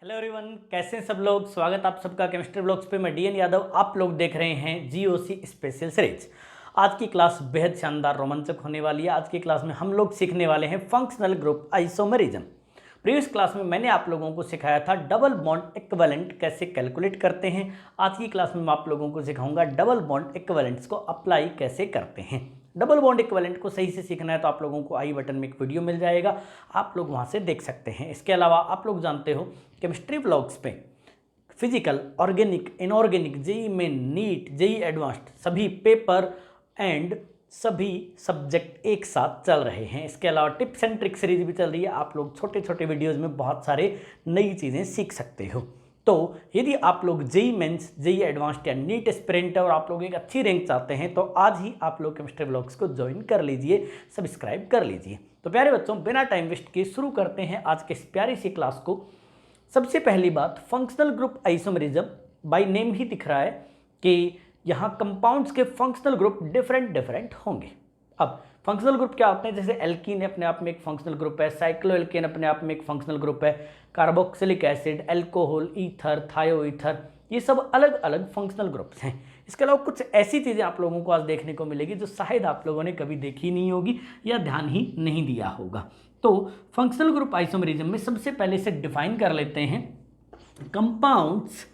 Hello everyone, कैसे हैं सब लोग। स्वागत आप सबका केमिस्ट्री ब्लॉग्स पे। मैं डीएन यादव। आप लोग देख रहे हैं जीओसी स्पेशल सीरीज। आज की क्लास बेहद शानदार रोमांचक होने वाली है। आज की क्लास में हम लोग सीखने वाले हैं functional group isomerism. Previous class में मैंने आप लोगों को सिखाया था डबल बॉन्ड इक्विवेलेंट कैसे कैलकुलेट करते हैं। आज की क्लास में मैं आप लोगों को सिखाऊंगा डबल बॉन्ड इक्विवेलेंट्स को अप्लाई कैसे करते हैं। डबल बॉन्ड इक्विवेलेंट को सही से सीखना है तो आप लोगों को आई बटन में एक वीडियो मिल जाएगा, आप लोग वहां से देख सकते हैं। इसके अलावा आप लोग जानते हो केमिस्ट्री ब्लॉग्स पे physical, organic, inorganic, JEE Main, NEET, JEE Advanced सभी पेपर एंड सभी सब्जेक्ट एक साथ चल रहे हैं। इसके अलावा टिप्स एंड ट्रिक सीरीज भी चल रही है। आप लोग छोटे छोटे वीडियोज़ में बहुत सारे नई चीज़ें सीख सकते हो। तो यदि आप लोग जेई मेंस, जेई एडवांस्ड या नीट एस्पिरेंट और आप लोग एक अच्छी रैंक चाहते हैं तो आज ही आप लोग केमिस्ट्री ब्लॉग्स को ज्वाइन कर लीजिए, सब्सक्राइब कर लीजिए। तो प्यारे बच्चों, बिना टाइम वेस्ट किए शुरू करते हैं आज के इस प्यारी सी क्लास को। सबसे पहली बात, functional group isomerism by name ही दिख रहा है कि यहाँ कंपाउंड्स के फंक्शनल ग्रुप डिफरेंट होंगे। अब फंक्शनल ग्रुप क्या होते हैं? जैसे एल्कीन अपने आप में एक फंक्शनल ग्रुप है, साइक्लोएल्केन अपने आप में एक फंक्शनल ग्रुप है, कार्बोक्सिलिक एसिड, एल्कोहल, ईथर, थायोईथर, ये सब अलग अलग फंक्शनल ग्रुप्स हैं। इसके अलावा कुछ ऐसी चीज़ें आप लोगों को आज देखने को मिलेगी जो शायद आप लोगों ने कभी देखी नहीं होगी या ध्यान ही नहीं दिया होगा। तो फंक्शनल ग्रुप आइसोमेरिज्म में सबसे पहले से डिफाइन कर लेते हैं compounds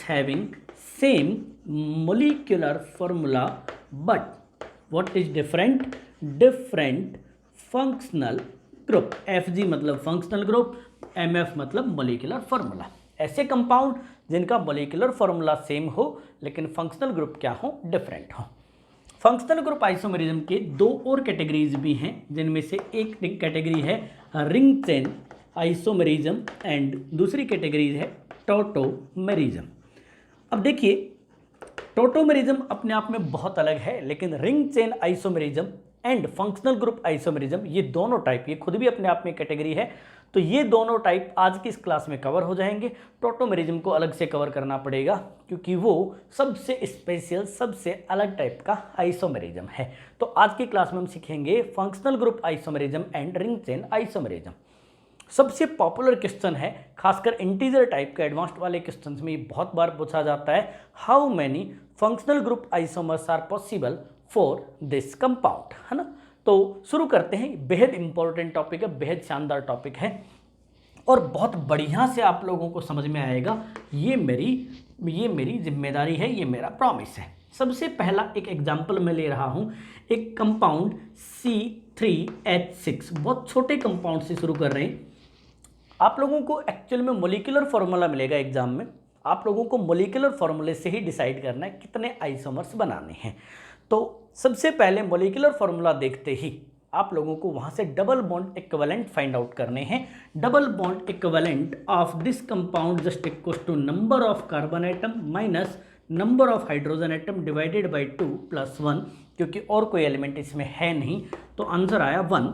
having same molecular formula but what is different functional group. FG मतलब फंक्शनल ग्रुप, एमएफ मतलब मोलिकुलर फॉर्मूला। ऐसे कंपाउंड जिनका मोलिकुलर फॉर्मूला सेम हो लेकिन फंक्शनल ग्रुप क्या हो, डिफरेंट हो। फंक्शनल ग्रुप आइसोमेरिज्म के दो और कैटेगरीज भी हैं, जिनमें से एक कैटेगरी है रिंग चेन आइसोमेरिज्म एंड दूसरी कैटेगरी है टॉटोमेरिज्म। अब देखिए, टॉटोमेरिज्म अपने आप में बहुत अलग है, लेकिन ring chain isomerism and functional group isomerism ये दोनों टाइप, ये खुद भी अपने आप में कैटेगरी है, तो ये दोनों टाइप आज की इस क्लास में कवर हो जाएंगे। टॉटोमेरिज्म को अलग से कवर करना पड़ेगा क्योंकि वो सबसे स्पेशल, सबसे अलग टाइप का आइसोमेरिज्म है। तो आज की क्लास में हम सीखेंगे functional group isomerism and ring chain isomerism. सबसे पॉपुलर क्वेश्चन है, खासकर इंटीजर टाइप के एडवांस्ड वाले क्वेश्चन में ये बहुत बार पूछा जाता है, how many functional group isomers are possible for this compound, है ना। तो शुरू करते हैं। बेहद इंपॉर्टेंट टॉपिक है, बेहद शानदार टॉपिक है और बहुत बढ़िया से आप लोगों को समझ में आएगा। ये मेरी जिम्मेदारी है, ये मेरा प्रॉमिस है। सबसे पहला एक एग्जाम्पल मैं ले रहा हूँ, एक कंपाउंड C3H6, बहुत छोटे कंपाउंड से शुरू कर रहे हैं। आप लोगों को एक्चुअल में मोलिकुलर फॉर्मूला मिलेगा एग्जाम में, आप लोगों को मोलिकुलर फॉर्मूले से ही डिसाइड करना है कितने आइसोमर्स बनाने हैं। तो सबसे पहले मोलिकुलर फॉर्मूला देखते ही आप लोगों को वहां से double bond equivalent find out करने हैं। Double bond equivalent of this compound just equals to number of carbon atom minus number of hydrogen atom divided by 2 + 1, क्योंकि और कोई एलिमेंट इसमें है नहीं, तो आंसर आया 1।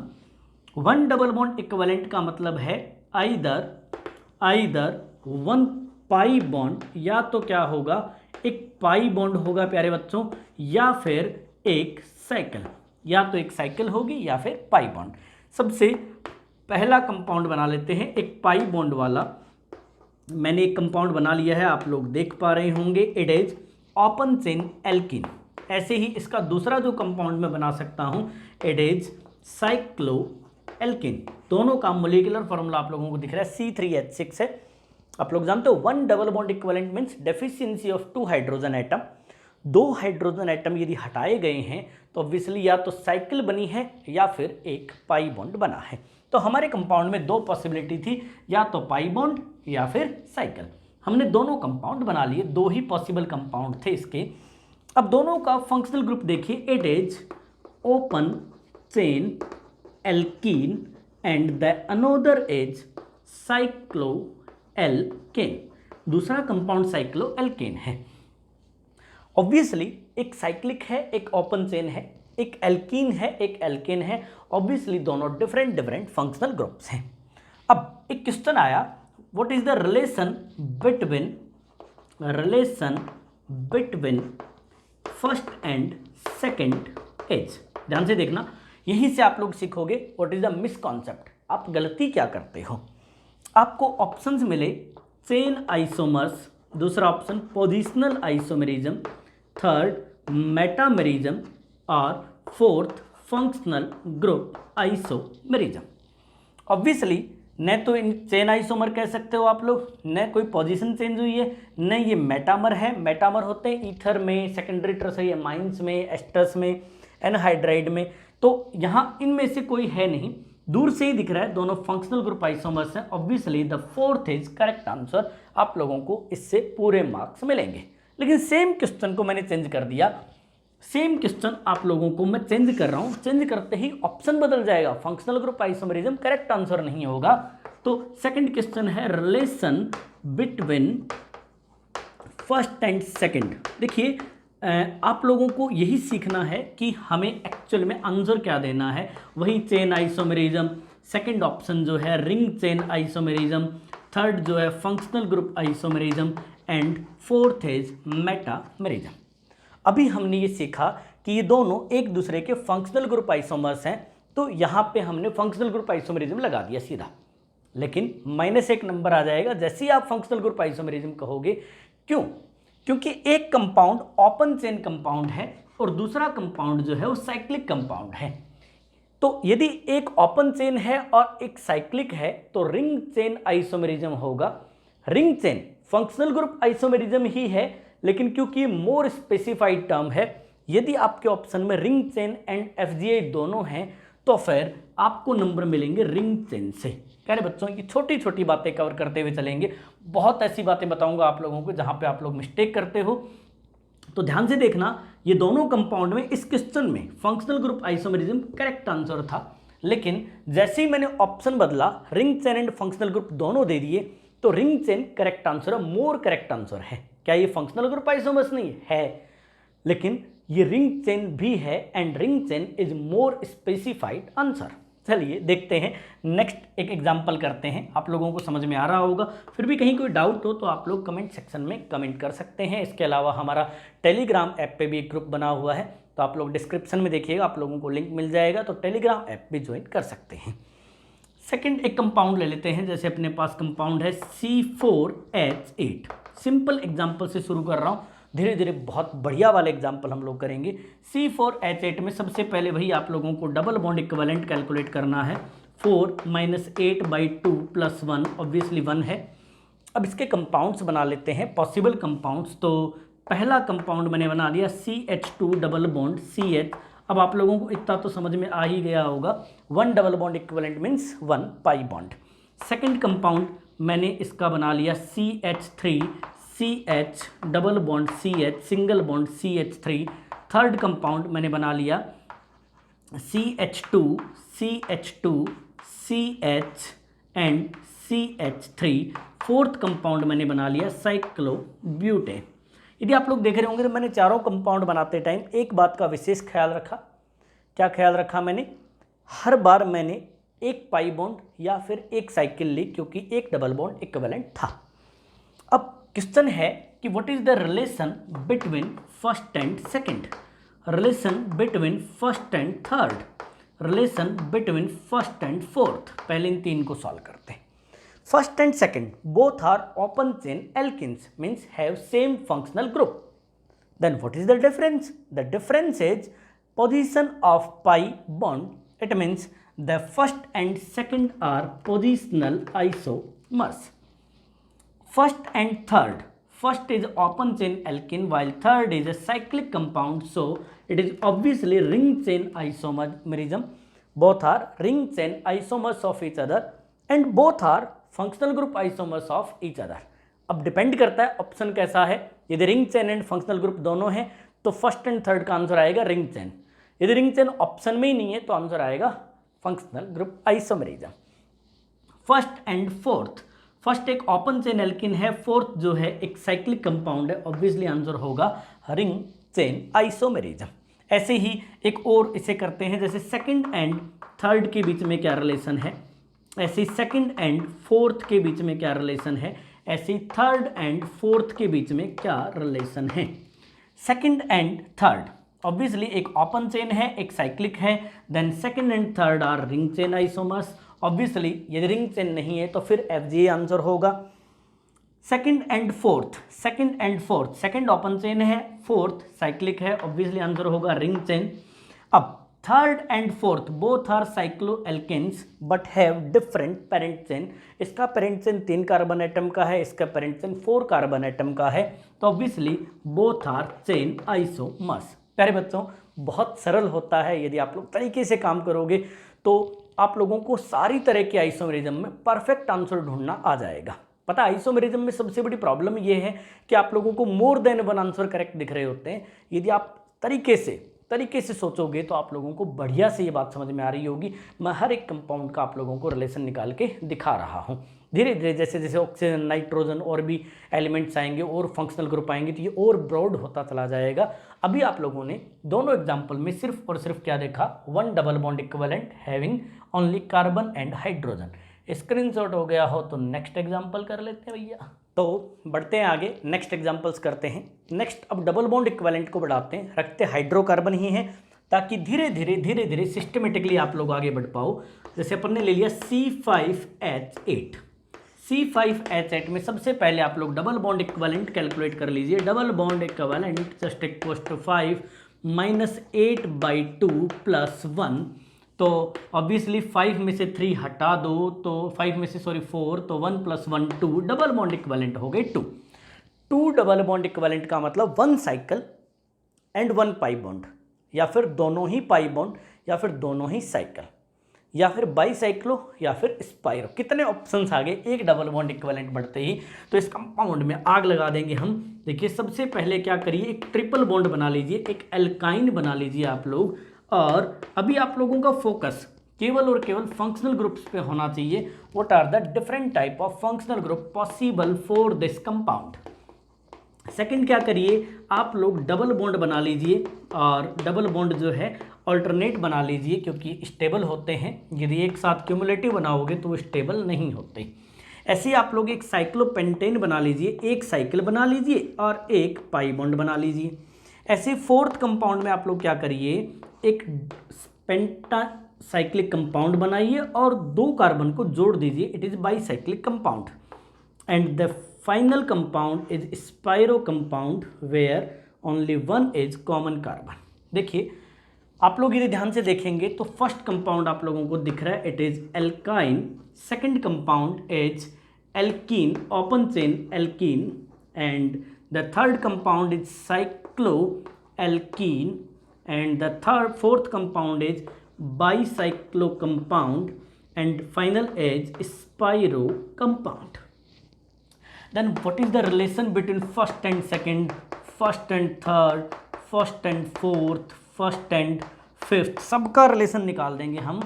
1 डबल बॉन्ड इक्विवेलेंट का मतलब है आइदर 1 पाई बॉन्ड, या तो क्या होगा, एक पाई बॉन्ड होगा प्यारे बच्चों, या फिर एक साइकिल, या तो एक साइकिल होगी या फिर पाई बॉन्ड। सबसे पहला कंपाउंड बना लेते हैं एक पाई बॉन्ड वाला। मैंने एक कंपाउंड बना लिया है, आप लोग देख पा रहे होंगे, it is open chain alkene. ऐसे ही इसका दूसरा जो कंपाउंड मैं बना सकता हूं, इट इज साइक्लो एल्कीन। दोनों का मोलिकुलर फॉर्मूला आप लोगों को दिख रहा है, C3H6 है। आप लोग जानते हो 1 double bond equivalent means deficiency of 2 hydrogen atom. 2 hydrogen atom यदि हटाए गए हैं तो ऑब्वियसली या तो साइकिल बनी है या फिर एक पाई बॉन्ड बना है। तो हमारे कंपाउंड में 2 पॉसिबिलिटी थी, या तो पाई बॉन्ड या फिर साइकिल। हमने दोनों कंपाउंड बना लिए, 2 ही पॉसिबल कंपाउंड थे इसके। अब दोनों का फंक्शनल ग्रुप देखिए, it is open chain alkene and the another is cycloalkane. दूसरा कंपाउंड साइक्लोएल्केन है। ऑब्वियसली एक साइक्लिक है, एक ओपन चेन है, एक एल्कीन है, एक एल्केन है। ऑब्वियसली दोनों डिफरेंट फंक्शनल ग्रुप्स हैं। अब एक क्वेश्चन आया, what is the relation between first and second edge. ध्यान से देखना, यहीं से आप लोग सीखोगे व्हाट इज द मिसकॉन्सेप्ट, आप गलती क्या करते हो। आपको ऑप्शंस मिले चेन आइसोमर्स, दूसरा option positional isomerism, third metamerism और fourth functional group isomerism. Obviously न तो इन चेन आइसोमर कह सकते हो आप लोग, न कोई पोजीशन चेंज हुई है, न ये मेटामर है। मेटामर होते हैं ईथर में, सेकेंडरी टर्सरी माइंस में, एस्टर्स में, एनहाइड्राइड में। तो यहाँ इनमें से कोई है नहीं, दूर से ही दिख रहा है दोनों फंक्शनल ग्रुप आइसोमर्स हैं। Obviously the fourth is correct answer. आप लोगों को इससे पूरे मार्क्स मिलेंगे। लेकिन सेम क्वेश्चन को मैंने चेंज कर दिया, सेम क्वेश्चन आप लोगों को मैं चेंज कर रहा हूं। चेंज करते ही ऑप्शन बदल जाएगा, functional group isomerism correct answer नहीं होगा। तो सेकंड क्वेश्चन है relation between first and second. देखिए आप लोगों को यही सीखना है कि हमें एक्चुअल में आंसर क्या देना है। वही चेन आइसोमेरिज्म, सेकंड ऑप्शन जो है रिंग चेन आइसोमेरिज्म, थर्ड जो है functional group isomerism and fourth is metamerism. अभी हमने ये सीखा कि ये दोनों एक दूसरे के फंक्शनल ग्रुप आइसोमर्स हैं, तो यहाँ पे हमने फंक्शनल ग्रुप आइसोमेरिज्म लगा दिया सीधा। लेकिन -1 नंबर आ जाएगा जैसे ही आप फंक्शनल ग्रुप आइसोमेरिज्म कहोगे। क्यों? क्योंकि एक कंपाउंड ओपन चेन कंपाउंड है और दूसरा कंपाउंड जो है वो साइक्लिक कंपाउंड है। तो यदि एक ओपन चेन है और एक साइक्लिक है तो रिंग चेन आइसोमेरिज्म होगा। Ring chain functional group isomerism ही है, लेकिन क्योंकि मोर स्पेसिफाइड टर्म है, यदि आपके ऑप्शन में रिंग चेन एंड एफजीआई दोनों हैं तो फिर आपको नंबर मिलेंगे रिंग चेन से। कह रहे बच्चों की छोटी छोटी बातें कवर करते हुए चलेंगे। बहुत ऐसी बातें बताऊंगा आप लोगों को जहां पे आप लोग मिस्टेक करते हो, तो ध्यान से देखना। ये दोनों कंपाउंड में इस क्वेश्चन में functional group isomerism correct answer था, लेकिन जैसे ही मैंने ऑप्शन बदला, ring chain and functional group दोनों दे दिए, तो रिंग चेन करेक्ट आंसर है, मोर करेक्ट आंसर है। क्या ये फंक्शनल ग्रुप आइसोमर्स नहीं है, लेकिन ये रिंग चेन भी है and ring chain is more specified answer. चलिए देखते हैं, नेक्स्ट एक एग्जांपल करते हैं। आप लोगों को समझ में आ रहा होगा, फिर भी कहीं कोई डाउट हो तो आप लोग कमेंट सेक्शन में कमेंट कर सकते हैं। इसके अलावा हमारा टेलीग्राम ऐप पे भी एक ग्रुप बना हुआ है, तो आप लोग डिस्क्रिप्शन में देखिएगा, आप लोगों को लिंक मिल जाएगा, तो टेलीग्राम ऐप भी ज्वाइन कर सकते हैं। सेकेंड एक कंपाउंड ले लेते हैं। जैसे अपने पास कंपाउंड है C4H8। सिंपल एग्जाम्पल से शुरू कर रहा हूँ, धीरे धीरे बहुत बढ़िया वाले एग्जाम्पल हम लोग करेंगे। C4H8 में सबसे पहले वही आप लोगों को डबल बॉन्ड इक्विवेलेंट कैलकुलेट करना है। 4 - 8/2 + 1 ऑब्वियसली 1 है। अब इसके कंपाउंड्स बना लेते हैं, पॉसिबल कंपाउंड्स। तो पहला कंपाउंड मैंने बना लिया CH2 डबल बॉन्ड CH। अब आप लोगों को इतना तो समझ में आ ही गया होगा, 1 double bond equivalent means 1 pi bond. Second compound मैंने इसका बना लिया CH3 CH double bond CH single bond CH3। Third compound मैंने बना लिया CH2 CH and CH3। Fourth compound मैंने बना लिया साइक्लोब्यूटेन। यदि आप लोग देख रहे होंगे तो मैंने चारों कंपाउंड बनाते टाइम एक बात का विशेष ख्याल रखा। क्या ख्याल रखा मैंने? हर बार मैंने एक पाई बॉन्ड या फिर एक साइकिल ली, क्योंकि एक डबल बॉन्ड इक्विवेलेंट था। अब क्वेश्चन है कि what is the relation between first and second, relation between first and third, relation between first and fourth. पहले इन तीन को सॉल्व करते हैं। First and second both are open chain alkenes, means have same functional group. Then what is the difference? The difference is position of pi bond. It means the first and second are positional isomers. First and third, first is open chain alkene while third is a cyclic compound, so it is obviously ring chain isomerism. Both are ring chain isomers of each other and both are functional group isomers of each other. अब depend करता है option कैसा है। यदि ring chain and functional group दोनों हैं तो first and third का आंसर आएगा रिंग चेन। यदि रिंग चेन ऑप्शन में ही नहीं है तो आंसर आएगा functional group isomerism. First and fourth, first एक ओपन चेन एल्किन है, फोर्थ जो है एक साइक्लिक कंपाउंड है, ऑब्वियसली आंसर होगा रिंग चेन आइसोमेरिज्म। ऐसे ही एक और इसे करते हैं, जैसे सेकंड एंड थर्ड के बीच में क्या रिलेशन है, ऐसे ही सेकंड एंड फोर्थ के बीच में क्या रिलेशन है, ऐसे ही थर्ड एंड फोर्थ के बीच में क्या रिलेशन है। सेकंड एंड थर्ड ऑब्वियसली एक ओपन चेन है, एक साइक्लिक है, then second and third are ring chain isomers obviously यदि रिंग चेन नहीं है तो फिर FGA आंसर होगा। Second and fourth, second open chain है, फोर्थ साइक्लिक है, ऑब्वियसली आंसर होगा रिंग चेन। अब third and fourth both are cycloalkanes but have different parent chain. इसका पेरेंट चेन 3 कार्बन एटम का है, इसका पेरेंट चेन 4 कार्बन एटम का है, तो obviously both are chain isomers. प्यारे बच्चों, बहुत सरल होता है, यदि आप लोग तरीके से काम करोगे तो आप लोगों को सारी तरह के आइसोमेरिज्म में परफेक्ट आंसर ढूंढना आ जाएगा। पता है आइसोमेरिज्म में सबसे बड़ी प्रॉब्लम यह है कि आप लोगों को more than one answer correct दिख रहे होते हैं। यदि आप तरीके से सोचोगे तो आप लोगों को बढ़िया से ये बात समझ में आ रही होगी। मैं हर एक कंपाउंड का आप लोगों को रिलेशन निकाल के दिखा रहा हूँ। धीरे धीरे जैसे जैसे ऑक्सीजन, नाइट्रोजन और भी एलिमेंट्स आएंगे और फंक्शनल ग्रुप आएंगे तो ये और ब्रॉड होता चला जाएगा। अभी आप लोगों ने दोनों एग्जाम्पल में सिर्फ और सिर्फ क्या देखा, 1 double bond equivalent having only carbon and hydrogen. Screenshot हो गया हो तो नेक्स्ट एग्जाम्पल कर लेते हैं भैया। तो बढ़ते हैं आगे, नेक्स्ट एग्जाम्पल्स करते हैं। नेक्स्ट अब डबल बॉन्ड इक्विवेलेंट को बढ़ाते हैं, रखते हाइड्रोकार्बन ही हैं ताकि धीरे धीरे सिस्टमेटिकली आप लोग आगे बढ़ पाओ। जैसे अपन ने ले लिया C5H8, C5H8 में सबसे पहले आप लोग डबल बॉन्ड इक्विवेलेंट कैलकुलेट कर लीजिए। Double bond equivalent just equals to 5 minus 8/2 plus 1, तो ऑब्वियसली 5 में से 3 हटा दो तो 5 में से 4, तो 1 + 1 2, डबल बॉन्ड इक्विवेलेंट हो गए 2 डबल बॉन्ड इक्विवेलेंट का मतलब 1 साइकिल एंड 1 पाई बॉन्ड, या फिर दोनों ही पाई बॉन्ड, या फिर दोनों ही साइकिल, या फिर बाईसाइक्लो, या फिर स्पाइरो। कितने ऑप्शंस आ गए एक डबल बॉन्ड इक्विवेलेंट बढ़ते ही। तो इस कंपाउंड में आग लगा देंगे हम। देखिए सबसे पहले क्या करिए, एक ट्रिपल बॉन्ड बना लीजिए, एक एल्काइन बना लीजिए आप लोग। और अभी आप लोगों का फोकस केवल और केवल फंक्शनल ग्रुप्स पे होना चाहिए। What are the different type of functional group possible for this compound. Second क्या करिए, आप लोग डबल बॉन्ड बना लीजिए, और डबल बॉन्ड जो है अल्टरनेट बना लीजिए क्योंकि स्टेबल होते हैं। यदि एक साथ क्यूमुलेटिव बनाओगे तो वो स्टेबल नहीं होते। ऐसे ही आप लोग एक साइक्लोपेंटेन बना लीजिए, एक साइकिल बना लीजिए और एक पाई बॉन्ड बना लीजिए। ऐसे फोर्थ कंपाउंड में आप लोग क्या करिए, एक पेंटासाइक्लिक कंपाउंड बनाइए और 2 कार्बन को जोड़ दीजिए, it is bicyclic compound. And the final compound is spiro compound where only 1 is common carbon. देखिए आप लोग यदि ध्यान से देखेंगे तो फर्स्ट कंपाउंड आप लोगों को दिख रहा है, it is alkyne. Second compound is alkene, open chain alkene. And the third compound is cyclo alkene. And the fourth compound is bicyclo compound, and final is spiro compound. Then what is the relation between first and second, first and third, first and fourth, first and fifth? सबका relation निकाल देंगे हम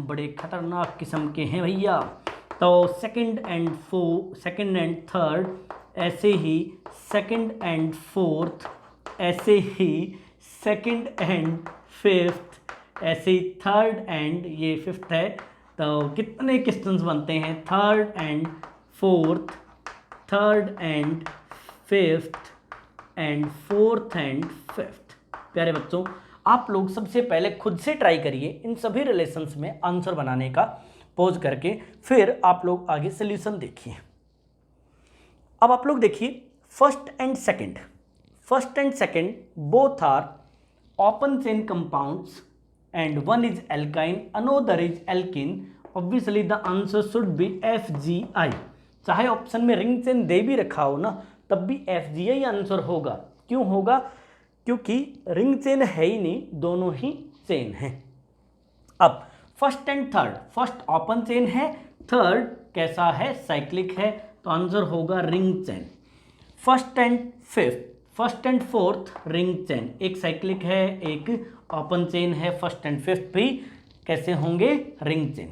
बड़े खतरनाक किस्म के हैं भैया। तो सेकंड एंड थर्ड, ऐसे ही सेकंड एंड फोर्थ, ऐसे ही सेकंड एंड फिफ्थ, ऐसे ही थर्ड एंड ये फिफ्थ है। तो कितने क्वेश्चंस बनते हैं, third and fourth, third and fifth, and fourth and fifth. प्यारे बच्चों आप लोग सबसे पहले खुद से ट्राई करिए इन सभी रिलेशंस में आंसर बनाने का, पॉज करके, फिर आप लोग आगे सोल्यूशन देखिए। अब आप लोग देखिए first and second both are open chain compounds and one is alkyne, another is alkene. Obviously the answer should be FGI। चाहे ऑप्शन में रिंग चेन दे भी रखा हो ना तब भी FGI आंसर होगा। क्यों होगा, क्योंकि रिंग चेन है ही नहीं, दोनों ही चेन हैं। अब first and third, first open chain है, थर्ड कैसा है, साइक्लिक है, तो आंसर होगा ring chain. First and fifth, first and fourth ring chain, एक साइक्लिक है एक ओपन चेन है, फर्स्ट एंड फिफ्थ भी कैसे होंगे, रिंग चेन।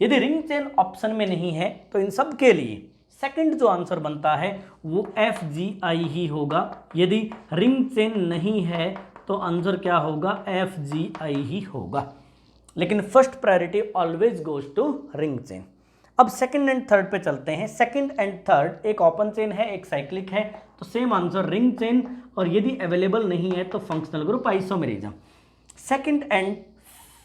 यदि रिंग चेन ऑप्शन में नहीं है तो इन सब के लिए सेकंड जो आंसर बनता है वो FGI ही होगा। यदि रिंग चेन नहीं है तो आंसर क्या होगा, FGI ही होगा। लेकिन first priority always goes to ring chain. अब सेकंड एंड थर्ड पे चलते हैं। सेकंड एंड थर्ड एक ओपन चेन है एक साइक्लिक है, तो सेम आंसर रिंग चेन, और यदि अवेलेबल नहीं है तो functional group isomerism. Second and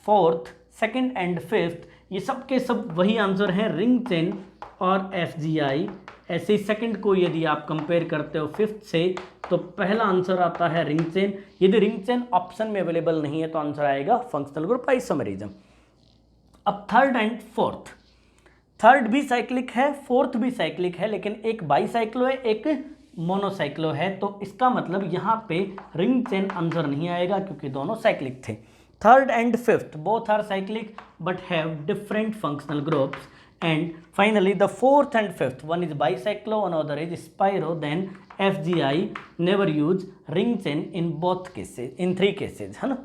fourth, second and fifth ये सब के सब वही आंसर हैं, रिंग चेन और FGI। ऐसे ही सेकंड को यदि आप कंपेयर करते हो फिफ्थ से तो पहला आंसर आता है रिंग चेन। यदि रिंग चेन ऑप्शन में अवेलेबल नहीं है तो आंसर आएगा फंक्शनल ग्रुप आइसोमेरिज्म। अब थर्ड एंड फोर्थ, थर्ड भी साइक्लिक है, फोर्थ भी साइक्लिक है, लेकिन एक बाईसाइक्लो है, एक मोनोसाइक्लो है, तो इसका मतलब यहाँ पे रिंग चेन आंसर नहीं आएगा क्योंकि दोनों साइक्लिक थे। Third and fifth both are cyclic but have different functional groups, and finally the fourth and fifth, one is bicyclo, another is spiro, then FGI never use ring chain in both cases, in three cases, है ना।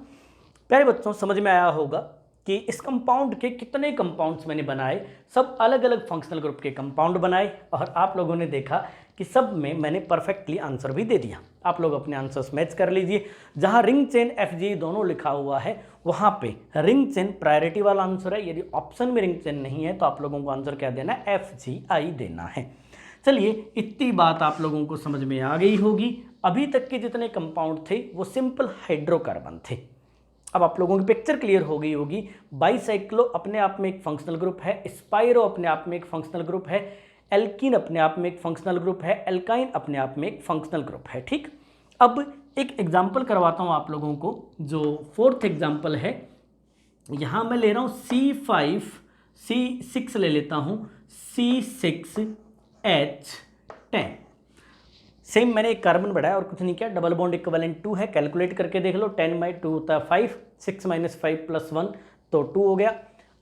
प्यारे बच्चों समझ में आया होगा कि इस कंपाउंड के कितने कंपाउंड्स मैंने बनाए, सब अलग अलग फंक्शनल ग्रुप के कंपाउंड बनाए और आप लोगों ने देखा कि सब में मैंने परफेक्टली आंसर भी दे दिया। आप लोग अपने आंसर्स मैच कर लीजिए। जहां रिंग चेन FG दोनों लिखा हुआ है वहां पे रिंग चेन प्रायोरिटी वाला आंसर है। यदि ऑप्शन में रिंग चेन नहीं है तो आप लोगों को आंसर क्या देना है, FGI देना है। चलिए इतनी बात आप लोगों को समझ में आ गई होगी। अभी तक के जितने कंपाउंड थे वो सिंपल हाइड्रोकार्बन थे। अब आप लोगों की पिक्चर क्लियर हो गई होगी। बाईसाइक्लो अपने आप में एक फंक्शनल ग्रुप है, स्पाइरो अपने आप में एक फंक्शनल ग्रुप है, एल्कीन अपने आप में एक फंक्शनल ग्रुप है, एल्काइन अपने आप में एक फंक्शनल ग्रुप है। ठीक, अब एक एग्जांपल करवाता हूं आप लोगों को। जो फोर्थ एग्जांपल है यहां मैं ले रहा हूं C5 C6 ले लेता हूं, C6H10। सेम मैंने एक कार्बन बढ़ाया और कुछ नहीं किया, डबल बॉन्ड इक्विवेलेंट 2 है, कैलकुलेट करके देख लो, 10/2 होता है 5, 6 - 5 + 1 तो 2 हो गया।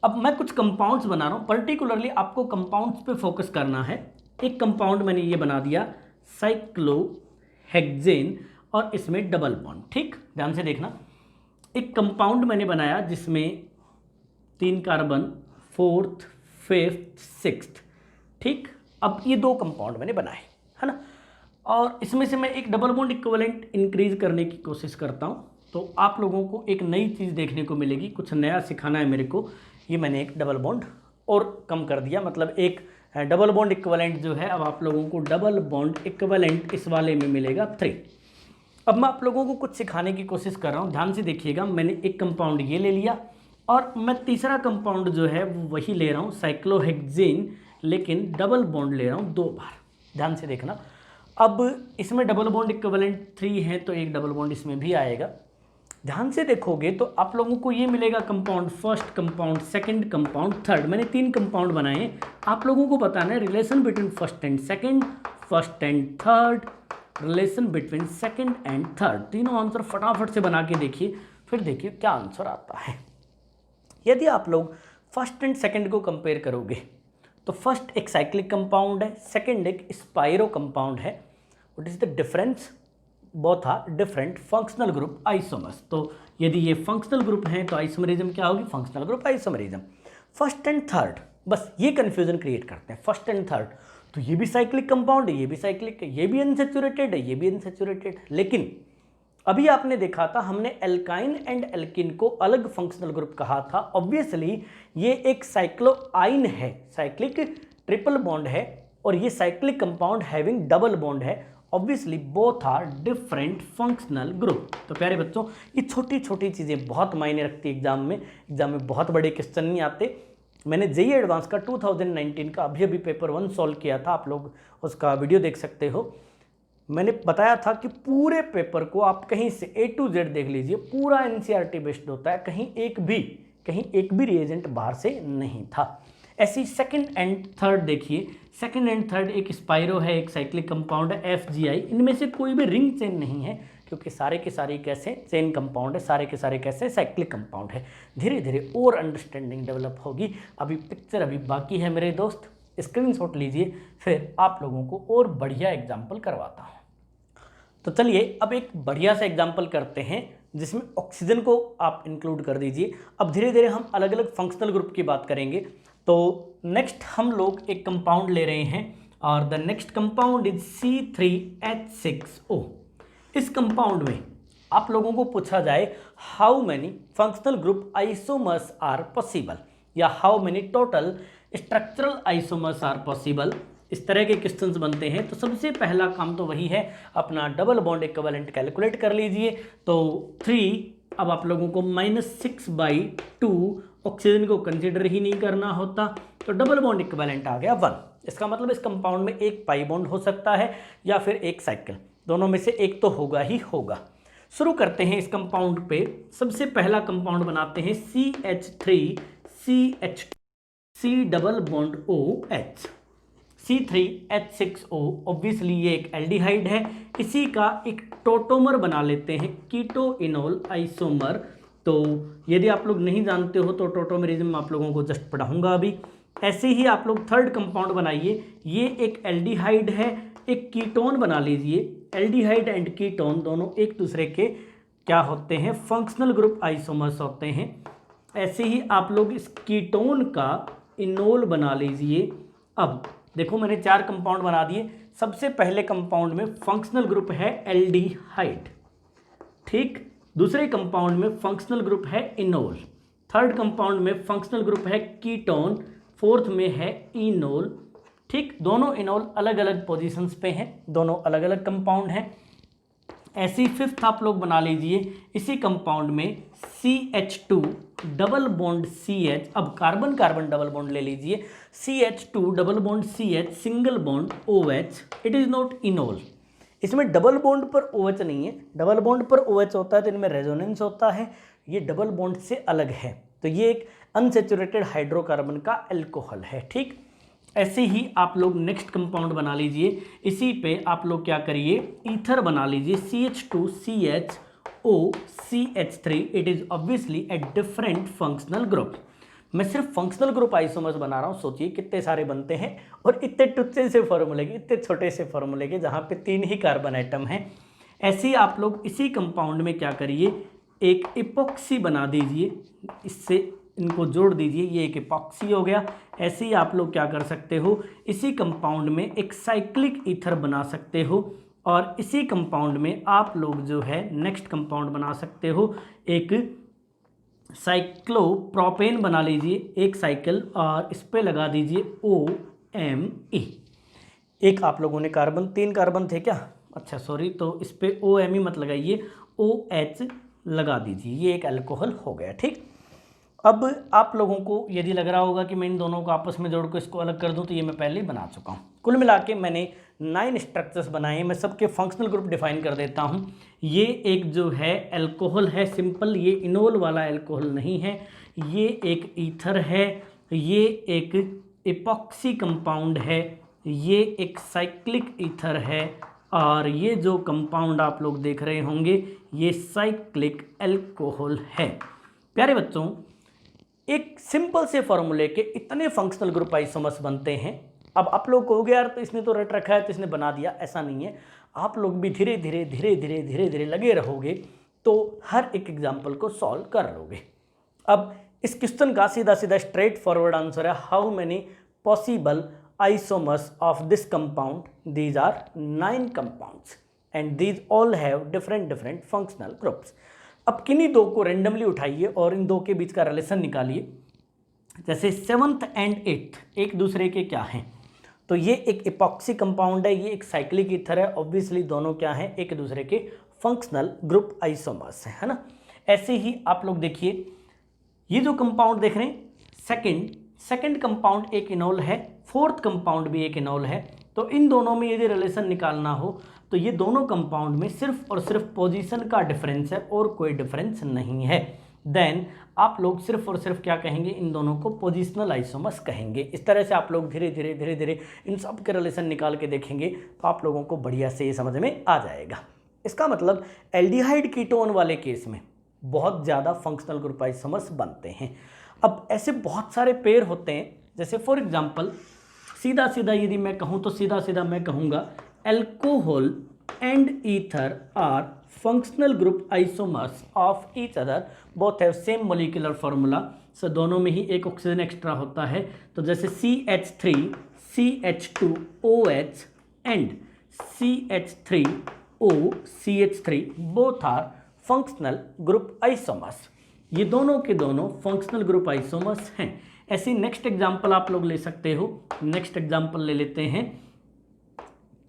अब मैं कुछ कंपाउंड्स बना रहा हूँ, पर्टिकुलरली आपको कंपाउंड्स पे फोकस करना है। एक कंपाउंड मैंने ये बना दिया साइक्लोहेक्सेन और इसमें डबल बॉन्ड। ठीक, ध्यान से देखना, एक कंपाउंड मैंने बनाया जिसमें 3 कार्बन, 4th 5th 6th। ठीक, अब ये 2 कंपाउंड मैंने बनाए, है ना, और इसमें से मैं एक डबल बॉन्ड इक्विवेलेंट इंक्रीज करने की कोशिश करता हूँ तो आप लोगों को एक नई चीज़ देखने को मिलेगी। कुछ नया सिखाना है मेरे को। ये मैंने एक डबल बॉन्ड और कम कर दिया, मतलब एक डबल बॉन्ड इक्विवेलेंट जो है, अब आप लोगों को डबल बॉन्ड इक्विवेलेंट इस वाले में मिलेगा 3। अब मैं आप लोगों को कुछ सिखाने की कोशिश कर रहा हूँ, ध्यान से देखिएगा। मैंने एक कंपाउंड ये ले लिया और मैं तीसरा कंपाउंड जो है वो वही ले रहा हूँ साइक्लोहेक्सेन, लेकिन डबल बॉन्ड ले रहा हूँ 2 बार। ध्यान से देखना, अब इसमें डबल बॉन्ड इक्विवेलेंट 3 है तो एक डबल बॉन्ड इसमें भी आएगा। ध्यान से देखोगे तो आप लोगों को ये मिलेगा compound first, compound second, compound third. मैंने 3 कंपाउंड बनाए हैं। आप लोगों को बताना है relation between first and second, first and third, relation between second and third. तीनों आंसर फटाफट से बना के देखिए, फिर देखिए क्या आंसर आता है। यदि आप लोग फर्स्ट एंड सेकंड को कंपेयर करोगे तो फर्स्ट एक साइक्लिक कंपाउंड है, सेकंड एक स्पाइरो कंपाउंड है। What is the difference? Both are different functional group isomers. तो यदि ये फंक्शनल ग्रुप हैं तो आइसोमरिज्म क्या होगी? Functional group isomerism. First and third, बस ये कंफ्यूजन क्रिएट करते हैं, फर्स्ट एंड थर्ड। तो ये भी साइक्लिक कंपाउंड है, ये भी साइक्लिक है, ये भी अनसैचुरेटेड है, ये भी अनसैचुरेटेड। लेकिन अभी आपने देखा था हमने एल्काइन एंड एल्किन को अलग फंक्शनल ग्रुप कहा था। ऑब्वियसली ये एक साइक्लोआइन है, साइक्लिक ट्रिपल बॉन्ड है, और ये cyclic compound having double bond है। Obviously both are different functional group. तो प्यारे बच्चों, ये छोटी छोटी चीज़ें बहुत मायने रखती है एग्जाम में। एग्जाम में बहुत बड़े क्वेश्चन नहीं आते। मैंने जेईई एडवांस का 2019 का अभी पेपर 1 सॉल्व किया था, आप लोग उसका वीडियो देख सकते हो। मैंने बताया था कि पूरे पेपर को आप कहीं से A to Z देख लीजिए, पूरा NCERT बेस्ड होता है, कहीं एक भी रिएजेंट बाहर से नहीं था। ऐसी सेकंड एंड थर्ड देखिए, सेकंड एंड थर्ड एक स्पाइरो है, एक साइक्लिक कंपाउंड है FGI। इनमें से कोई भी रिंग चेन नहीं है क्योंकि सारे के सारे कैसे चेन कंपाउंड है, सारे के सारे कैसे साइक्लिक कंपाउंड है। धीरे धीरे और अंडरस्टैंडिंग डेवलप होगी। अभी पिक्चर अभी बाकी है मेरे दोस्त, स्क्रीनशॉट लीजिए, फिर आप लोगों को और बढ़िया एग्जाम्पल करवाता हूँ। तो चलिए अब एक बढ़िया सा एग्जाम्पल करते हैं जिसमें ऑक्सीजन को आप इंक्लूड कर दीजिए। अब धीरे धीरे हम अलग अलग फंक्शनल ग्रुप की बात करेंगे। तो नेक्स्ट हम लोग एक कंपाउंड ले रहे हैं और the next compound is C3H6O। इस कंपाउंड में आप लोगों को पूछा जाए how many functional group isomers are possible, या how many total structural isomers are possible, इस तरह के क्वेश्चंस बनते हैं। तो सबसे पहला काम तो वही है, अपना डबल बॉन्ड इक्विवेलेंट कैलकुलेट कर लीजिए। तो 3, अब आप लोगों को -6/2 ऑक्सीजन को कंसिडर ही नहीं करना होता, तो डबल बॉन्ड इक्विवेलेंट आ गया 1। इसका मतलब इस कंपाउंड में एक पाई बॉन्ड हो सकता है या फिर एक साइकिल, दोनों में से एक तो होगा ही होगा। शुरू करते हैं इस कंपाउंड पे। सबसे पहला कंपाउंड बनाते हैं CH3CH2 C double bond OH C3H6O। Obviously ये एक एल्डिहाइड है, इसी का एक टोटोमर बना लेते हैं, कीटो इनोल आइसोमर। तो यदि आप लोग नहीं जानते हो तो टोटोमेरिज्म आप लोगों को जस्ट पढ़ाऊंगा अभी। ऐसे ही आप लोग थर्ड कंपाउंड बनाइए, ये एक एल्डिहाइड है, एक कीटोन बना लीजिए। एल्डिहाइड एंड कीटोन दोनों एक दूसरे के क्या होते हैं, फंक्शनल ग्रुप आइसोमर्स होते हैं। ऐसे ही आप लोग इस कीटोन का इनोल बना लीजिए। अब देखो मैंने 4 कंपाउंड बना दिए। सबसे पहले कंपाउंड में फंक्शनल ग्रुप है एल्डिहाइड, ठीक। दूसरे कंपाउंड में फंक्शनल ग्रुप है इनोल, थर्ड कंपाउंड में फंक्शनल ग्रुप है कीटोन, फोर्थ में है इनोल, ठीक। दोनों इनोल अलग अलग पोजीशंस पे हैं, दोनों अलग अलग कंपाउंड हैं। ऐसी फिफ्थ आप लोग बना लीजिए, इसी कंपाउंड में CH2 डबल बॉन्ड CH। अब कार्बन कार्बन डबल बॉन्ड ले लीजिए, CH2 double bond CH single bond OH। It is not enol, इसमें डबल बॉन्ड पर OH नहीं है। डबल बॉन्ड पर OH होता है तो इनमें रेजोनेंस होता है, ये डबल बॉन्ड से अलग है, तो ये एक अनसेचुरेटेड हाइड्रोकार्बन का अल्कोहल है, ठीक। ऐसे ही आप लोग नेक्स्ट कंपाउंड बना लीजिए, इसी पे आप लोग क्या करिए, ईथर बना लीजिए, CH2CHOCH3। It is obviously a different functional group. मैं सिर्फ फंक्शनल ग्रुप आइसोमर्स बना रहा हूँ, सोचिए कितने सारे बनते हैं और इतने टुच्चे से फॉर्मूले के, इतने छोटे से फॉर्मूले के, जहाँ पे 3 ही कार्बन आइटम हैं। ऐसे ही आप लोग इसी कंपाउंड में क्या करिए, एक इपॉक्सी बना दीजिए, इससे इनको जोड़ दीजिए, ये एक इपॉक्सी हो गया। ऐसे ही आप लोग क्या कर सकते हो, इसी कंपाउंड में एक साइक्लिक ईथर बना सकते हो, और इसी कंपाउंड में आप लोग जो है नेक्स्ट कंपाउंड बना सकते हो, एक साइक्लोप्रोपेन बना लीजिए, एक साइकिल, और इस पर लगा दीजिए OMe। एक आप लोगों ने कार्बन, 3 कार्बन थे क्या, अच्छा सॉरी, तो इस पर OMe मत लगाइए, OH लगा दीजिए, ये एक अल्कोहल हो गया, ठीक। अब आप लोगों को यदि लग रहा होगा कि मैं इन दोनों को आपस में जोड़ कर इसको अलग कर दूं, तो ये मैं पहले ही बना चुका हूं। कुल मिला के मैंने 9 स्ट्रक्चर्स बनाए, मैं सबके फंक्शनल ग्रुप डिफाइन कर देता हूं। ये एक जो है अल्कोहल है सिंपल, ये इनोल वाला अल्कोहल नहीं है, ये एक ईथर है, ये एक इपॉक्सी कंपाउंड है, ये एक साइक्लिक ईथर है, और ये जो कंपाउंड आप लोग देख रहे होंगे ये साइक्लिक अल्कोहल है। प्यारे बच्चों, एक सिंपल से फॉर्मूले के इतने फंक्शनल ग्रुप आइसोमर्स बनते हैं। अब आप लोग कहोगे यार तो इसने तो रट रखा है तो इसने बना दिया, ऐसा नहीं है। आप लोग भी धीरे धीरे धीरे धीरे धीरे धीरे लगे रहोगे तो हर एक एग्जाम्पल को सॉल्व कर लोगे। अब इस क्वेश्चन का सीधा सीधा स्ट्रेट फॉरवर्ड आंसर है, how many possible isomers of this compound, these are 9 compounds and these all have different different functional groups. अब किन्हीं 2 को रेंडमली उठाइए और इन 2 के बीच का रिलेशन निकालिए। जैसे 7th एंड 8th एक दूसरे के क्या हैं, तो ये एक इपॉक्सी कंपाउंड है, ये एक साइक्लिक ईथर है, ऑब्वियसली दोनों क्या हैं, एक दूसरे के फंक्शनल ग्रुप आइसोमर्स है ना। ऐसे ही आप लोग देखिए, ये जो कंपाउंड देख रहे हैं सेकंड कंपाउंड एक इनोल है, फोर्थ कंपाउंड भी एक इनोल है। तो इन दोनों में यदि रिलेशन निकालना हो तो ये दोनों कंपाउंड में सिर्फ और सिर्फ पोजीशन का डिफरेंस है और कोई डिफरेंस नहीं है। देन आप लोग सिर्फ और सिर्फ क्या कहेंगे, इन दोनों को पोजिशनल आइसोमर्स कहेंगे। इस तरह से आप लोग धीरे धीरे धीरे धीरे इन सब के रिलेशन निकाल के देखेंगे तो आप लोगों को बढ़िया से ये समझ में आ जाएगा। इसका मतलब एल्डिहाइड कीटोन वाले केस में बहुत ज़्यादा फंक्शनल ग्रुप आइसोमर्स बनते हैं। अब ऐसे बहुत सारे पेयर होते हैं, जैसे फॉर एग्जाम्पल सीधा सीधा यदि मैं कहूँ तो सीधा सीधा मैं कहूँगा alcohol and ether are functional group isomers of each other, both have same molecular formula। so दोनों में ही एक ऑक्सीजन एक्स्ट्रा होता है, तो जैसे CH3 CH2OH and CH3O CH3 both are functional group isomers। ये दोनों के दोनों फंक्शनल ग्रुप आइसोमर्स हैं। ऐसी नेक्स्ट एग्जांपल आप लोग ले सकते हो। नेक्स्ट एग्जांपल ले लेते हैं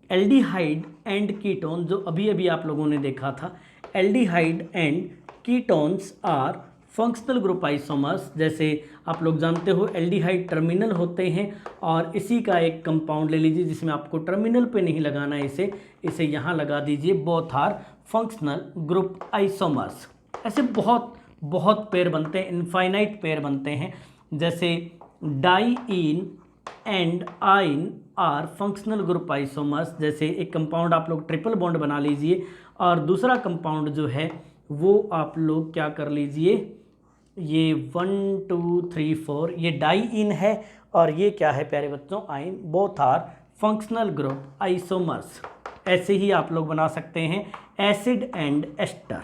एल्डिहाइड एंड कीटोन, जो अभी अभी आप लोगों ने देखा था। Aldehyde and ketones are functional group isomers, जैसे आप लोग जानते हो एल्डिहाइड टर्मिनल होते हैं और इसी का एक कंपाउंड ले लीजिए जिसमें आपको टर्मिनल पे नहीं लगाना है, इसे यहाँ लगा दीजिए, both are functional group isomers. ऐसे बहुत बहुत पेयर बनते हैं, इनफाइनाइट पेयर बनते हैं, जैसे डाईइन एंड आइन आर फंक्शनल ग्रुप आइसोमर्स। जैसे एक कंपाउंड आप लोग ट्रिपल बॉन्ड बना लीजिए और दूसरा कंपाउंड जो है वो आप लोग क्या कर लीजिए, ये 1 2 3 4 ये डाईइन है और ये क्या है प्यारे बच्चों, आइन। Both are functional group isomers. ऐसे ही आप लोग बना सकते हैं acid and ester,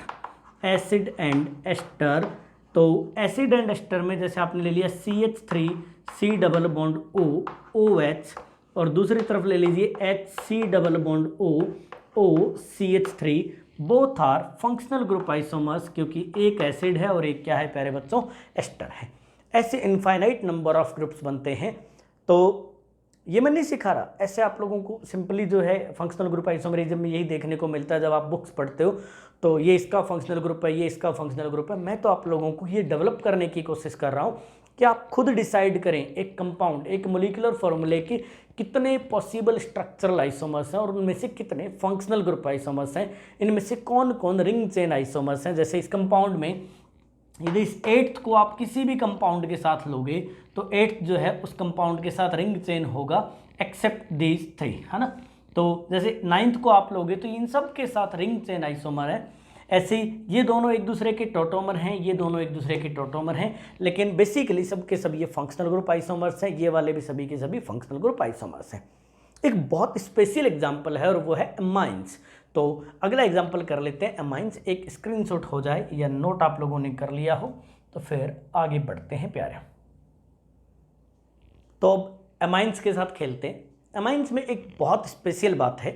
acid and ester. तो एसिड एंड एस्टर में जैसे आपने ले लिया CH3 C double bond O OH और दूसरी तरफ ले लीजिए HC double bond O O CH3। Both are functional group isomers, क्योंकि एक एसिड है और एक क्या है प्यारे बच्चों, एस्टर है। ऐसे इनफाइनाइट नंबर ऑफ ग्रुप्स बनते हैं। तो ये मैं नहीं सिखा रहा, ऐसे आप लोगों को सिंपली जो है फंक्शनल ग्रुप आइसोमरिज्म में यही देखने को मिलता है जब आप बुक्स पढ़ते हो। तो ये इसका फंक्शनल ग्रुप है, ये इसका फंक्शनल ग्रुप है। मैं तो आप लोगों को ये डेवलप करने की कोशिश कर रहा हूँ कि आप खुद डिसाइड करें एक कंपाउंड, एक मोलिकुलर फॉर्मूले के कितने पॉसिबल स्ट्रक्चरल आइसोमर्स हैं और उनमें से कितने फंक्शनल ग्रुप आइसोमर्स हैं, इनमें से कौन कौन रिंग चेन आइसोमर्स हैं। जैसे इस कंपाउंड में यदि इस 8th को आप किसी भी कंपाउंड के साथ लोगे तो 8th जो है उस कंपाउंड के साथ रिंग चेन होगा एक्सेप्ट दीज 3, है ना। तो जैसे 9th को आप लोगे तो इन सब के साथ रिंग चेन आइसोमर है। ऐसे ये दोनों एक दूसरे के टोटोमर हैं, ये दोनों एक दूसरे के टोटोमर हैं, लेकिन बेसिकली सब के सब ये फंक्शनल ग्रुप आइसोमर्स हैं। ये वाले भी सभी के सभी फंक्शनल ग्रुप आइसोमर्स हैं। एक बहुत स्पेशल एग्जाम्पल है और वो है एमाइंस। तो अगला एग्जाम्पल कर लेते हैं एमाइंस। एक स्क्रीनशॉट हो जाए या नोट आप लोगों ने कर लिया हो तो फिर आगे बढ़ते हैं प्यारे। तो अब एमाइंस के साथ खेलते हैं। एमाइंस में एक बहुत स्पेशल बात है,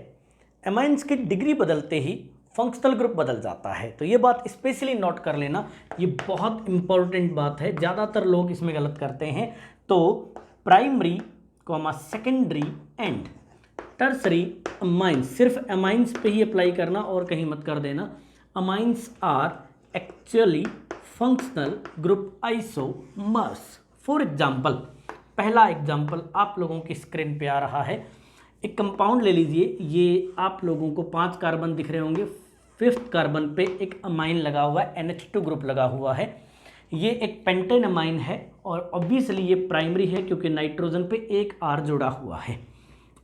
एमाइंस की डिग्री बदलते ही फंक्शनल ग्रुप बदल जाता है। तो ये बात स्पेशली नोट कर लेना, ये बहुत इंपॉर्टेंट बात है, ज़्यादातर लोग इसमें गलत करते हैं। तो primary comma secondary and tertiary amines, सिर्फ अमाइंस पे ही अप्लाई करना और कहीं मत कर देना। Amines are actually functional group isomers. For example, पहला एग्जाम्पल आप लोगों की स्क्रीन पे आ रहा है। एक कंपाउंड ले लीजिए, ये आप लोगों को 5 कार्बन दिख रहे होंगे, 5th कार्बन पे एक अमाइन लगा हुआ है, NH2 ग्रुप लगा हुआ है। ये एक पेंटेन अमाइन है और ऑब्वियसली ये प्राइमरी है क्योंकि नाइट्रोजन पे एक R जुड़ा हुआ है।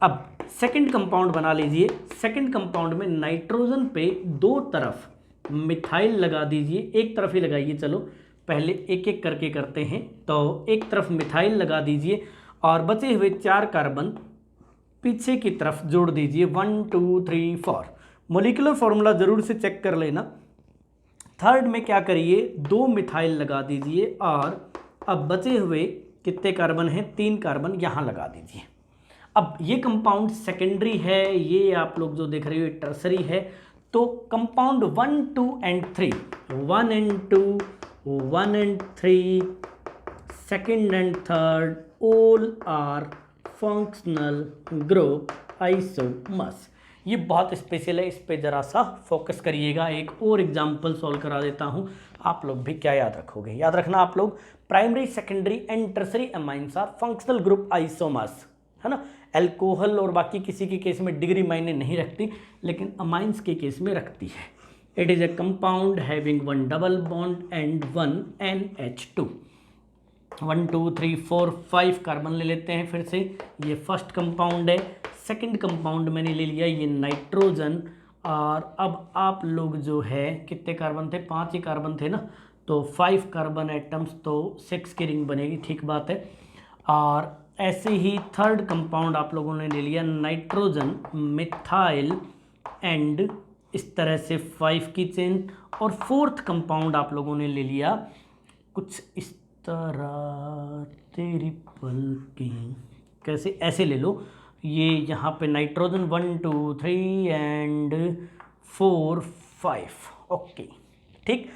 अब सेकंड कंपाउंड बना लीजिए। सेकंड कंपाउंड में नाइट्रोजन पे 2 तरफ मिथाइल लगा दीजिए, एक तरफ ही लगाइए, चलो पहले एक एक करके करते हैं। तो एक तरफ मिथाइल लगा दीजिए और बचे हुए 4 कार्बन पीछे की तरफ जोड़ दीजिए, 1 2 3 4। मोलिकुलर फॉर्मूला जरूर से चेक कर लेना। थर्ड में क्या करिए, 2 मिथाइल लगा दीजिए और अब बचे हुए कितने कार्बन हैं, 3 कार्बन यहाँ लगा दीजिए। अब ये कंपाउंड सेकेंडरी है, ये आप लोग जो देख रहे हो टर्सरी है। तो compound 1 2 and 3, 1 and 2, 1 and 3, second and third, all are functional group isomers. ये बहुत स्पेशल है, इस पे ज़रा सा फोकस करिएगा। एक और एग्जांपल सॉल्व करा देता हूँ, आप लोग भी क्या याद रखोगे। याद रखना आप लोग, primary secondary and tertiary amines are functional group isomers, है ना। अल्कोहल और बाकी किसी के केस में डिग्री मायने नहीं रखती, लेकिन अमाइंस के केस में रखती है। It is a compound having 1 double bond and 1 NH2। 1 2 3 4 5 carbon ले लेते हैं फिर से। ये फर्स्ट कंपाउंड है। सेकंड कंपाउंड मैंने ले लिया ये नाइट्रोजन। और अब आप लोग जो है कितने कार्बन थे, 5 ही कार्बन थे ना, तो 5 कार्बन एटम्स, तो 6 की रिंग बनेगी, ठीक बात है। और ऐसे ही थर्ड कंपाउंड आप लोगों ने ले लिया नाइट्रोजन मिथाइल एंड इस तरह से 5 की चेन। और फोर्थ कंपाउंड आप लोगों ने ले लिया कुछ इस तरह, ट्रिपल की, कैसे ऐसे ले लो। ये यहाँ पे नाइट्रोजन 1 2 3 एंड 4 5, ओके ठीक।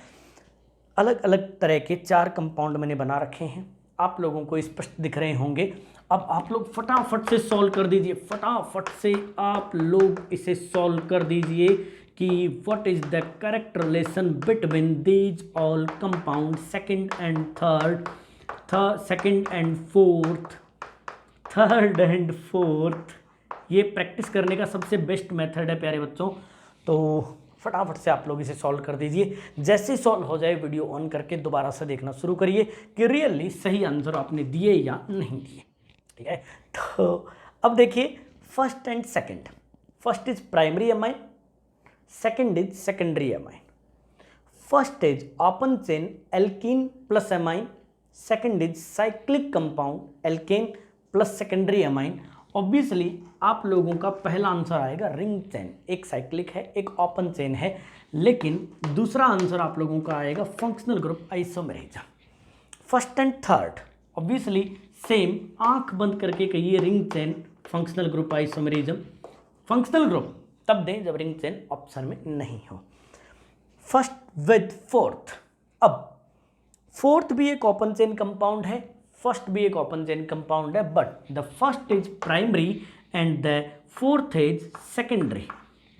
अलग अलग तरह के 4 कंपाउंड मैंने बना रखे हैं, आप लोगों को स्पष्ट दिख रहे होंगे। अब आप लोग फटाफट से सॉल्व कर दीजिए, फटाफट से आप लोग इसे सॉल्व कर दीजिए, कि what is the correct relation between these all compound second and fourth. ये प्रैक्टिस करने का सबसे बेस्ट मेथड है प्यारे बच्चों, तो फटाफट से आप लोग इसे सॉल्व कर दीजिए। जैसे सॉल्व हो जाए वीडियो ऑन करके दोबारा से देखना शुरू करिए कि रियली सही आंसर आपने दिए या नहीं दिए, ठीक है। तो अब देखिए first and second, first is primary amine, second is secondary amine. First is open chain alkene plus amine, second is cyclic compound alkane plus secondary amine. Obviously आप लोगों का पहला आंसर आएगा रिंग चेन, एक साइक्लिक है एक open chain है, लेकिन दूसरा आंसर आप लोगों का आएगा functional group isomerism. First and third obviously same, आंख बंद करके कहिए ring chain functional group isomerism. Functional group तब दें जब रिंग चेन ऑप्शन में नहीं हो। फर्स्ट विद फोर्थ, अब फोर्थ भी एक ओपन चेन कंपाउंड है, फर्स्ट भी एक ओपन चेन कंपाउंड है, but the first is primary and the fourth is secondary.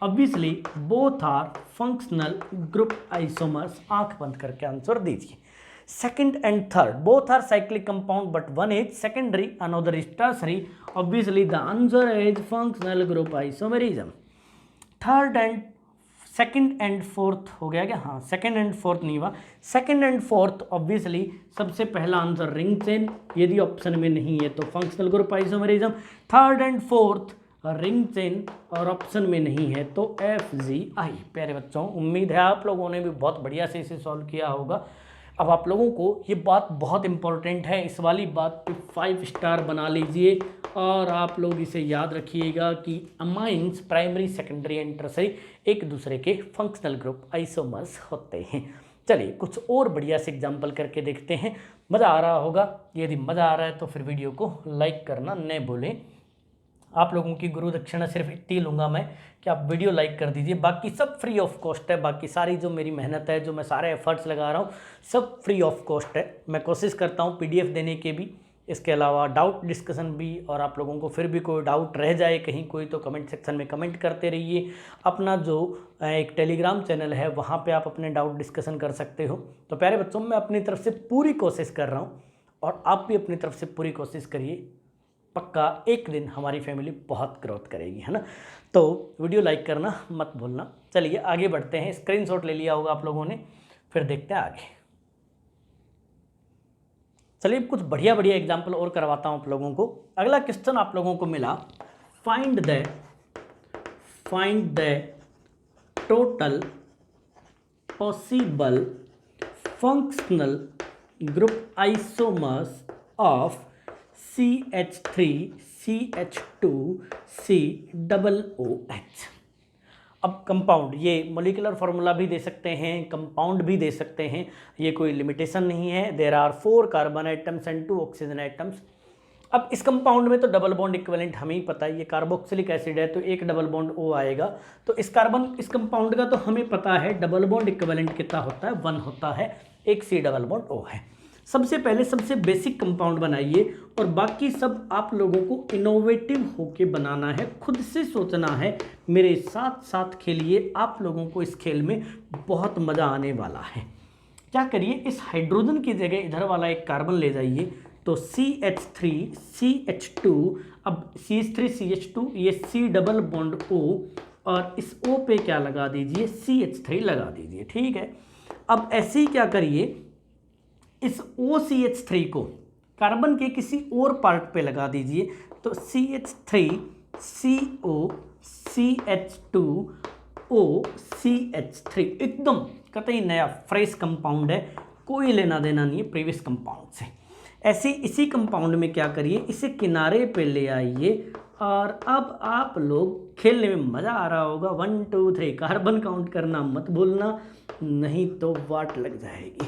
Obviously both are functional group isomers. आंख बंद करके आंसर दीजिए। Second and third both are cyclic compound but one is secondary another is tertiary. Obviously the answer is functional group isomerism. Third and second and fourth हो गया क्या? हाँ, second and fourth नहीं हुआ, सेकंड एंड फोर्थ ऑब्वियसली सबसे पहला answer ring chain, यदि option में नहीं है तो functional group isomerism. Third and fourth ring chain और ऑप्शन में नहीं है तो FGI। प्यारे बच्चों उम्मीद है आप लोगों ने भी बहुत बढ़िया से इसे सॉल्व किया होगा। अब आप लोगों को ये बात बहुत इंपॉर्टेंट है, इस वाली बात पे 5 स्टार बना लीजिए और आप लोग इसे याद रखिएगा कि amines primary secondary and tertiary एक दूसरे के फंक्शनल ग्रुप आइसोमर्स होते हैं। चलिए कुछ और बढ़िया से एग्जाम्पल करके देखते हैं, मज़ा आ रहा होगा। यदि मज़ा आ रहा है तो फिर वीडियो को लाइक करना न भूलें। आप लोगों की गुरु दक्षिणा सिर्फ इतनी लूँगा मैं कि आप वीडियो लाइक कर दीजिए, बाकी सब फ्री ऑफ कॉस्ट है। बाकी सारी जो मेरी मेहनत है, जो मैं सारे एफर्ट्स लगा रहा हूँ, सब फ्री ऑफ कॉस्ट है। मैं कोशिश करता हूँ PDF देने के भी, इसके अलावा डाउट डिस्कशन भी। और आप लोगों को फिर भी कोई डाउट रह जाए कहीं कोई, तो कमेंट सेक्शन में कमेंट करते रहिए। अपना जो एक टेलीग्राम चैनल है वहाँ पर आप अपने डाउट डिस्कशन कर सकते हो। तो प्यारे बच्चों मैं अपनी तरफ से पूरी कोशिश कर रहा हूँ और आप भी अपनी तरफ से पूरी कोशिश करिए, पक्का एक दिन हमारी फैमिली बहुत ग्रोथ करेगी, है ना। तो वीडियो लाइक करना मत भूलना। चलिए आगे बढ़ते हैं, स्क्रीनशॉट ले लिया होगा आप लोगों ने, फिर देखते हैं आगे। चलिए कुछ बढ़िया बढ़िया एग्जाम्पल और करवाता हूँ आप लोगों को। अगला क्वेश्चन आप लोगों को मिला, find the total possible functional group isomers of CH3 CH2 COOH। अब कंपाउंड, ये मोलिकुलर फार्मूला भी दे सकते हैं, कंपाउंड भी दे सकते हैं, ये कोई लिमिटेशन नहीं है। There are 4 carbon atoms and 2 oxygen atoms. अब इस कंपाउंड में तो डबल बॉन्ड इक्विवेलेंट हमें ही पता है, ये कार्बोक्सिलिक एसिड है तो एक डबल बॉन्ड O आएगा। तो इस कंपाउंड का तो हमें पता है डबल बॉन्ड इक्विवेलेंट कितना होता है, 1 होता है, एक C डबल बॉन्ड O है। सबसे पहले सबसे बेसिक कंपाउंड बनाइए और बाकी सब आप लोगों को इनोवेटिव होके बनाना है, खुद से सोचना है, मेरे साथ साथ खेलिए। आप लोगों को इस खेल में बहुत मज़ा आने वाला है। क्या करिए, इस हाइड्रोजन की जगह इधर वाला एक कार्बन ले जाइए, तो CH3 CH2, अब CH3 CH2 ये C डबल बॉन्ड O और इस O पे क्या लगा दीजिए, CH3 लगा दीजिए, ठीक है। अब ऐसे ही क्या करिए, इस OCH3 को कार्बन के किसी और पार्ट पे लगा दीजिए, तो CH3 CO CH2 O CH3 एकदम कतई नया फ्रेश कंपाउंड है, कोई लेना देना नहीं है प्रीवियस कंपाउंड से। ऐसे इसी कंपाउंड में क्या करिए, इसे किनारे पे ले आइए और अब आप लोग खेलने में मज़ा आ रहा होगा। 1 2 3 कार्बन काउंट करना मत भूलना, नहीं तो वाट लग जाएगी।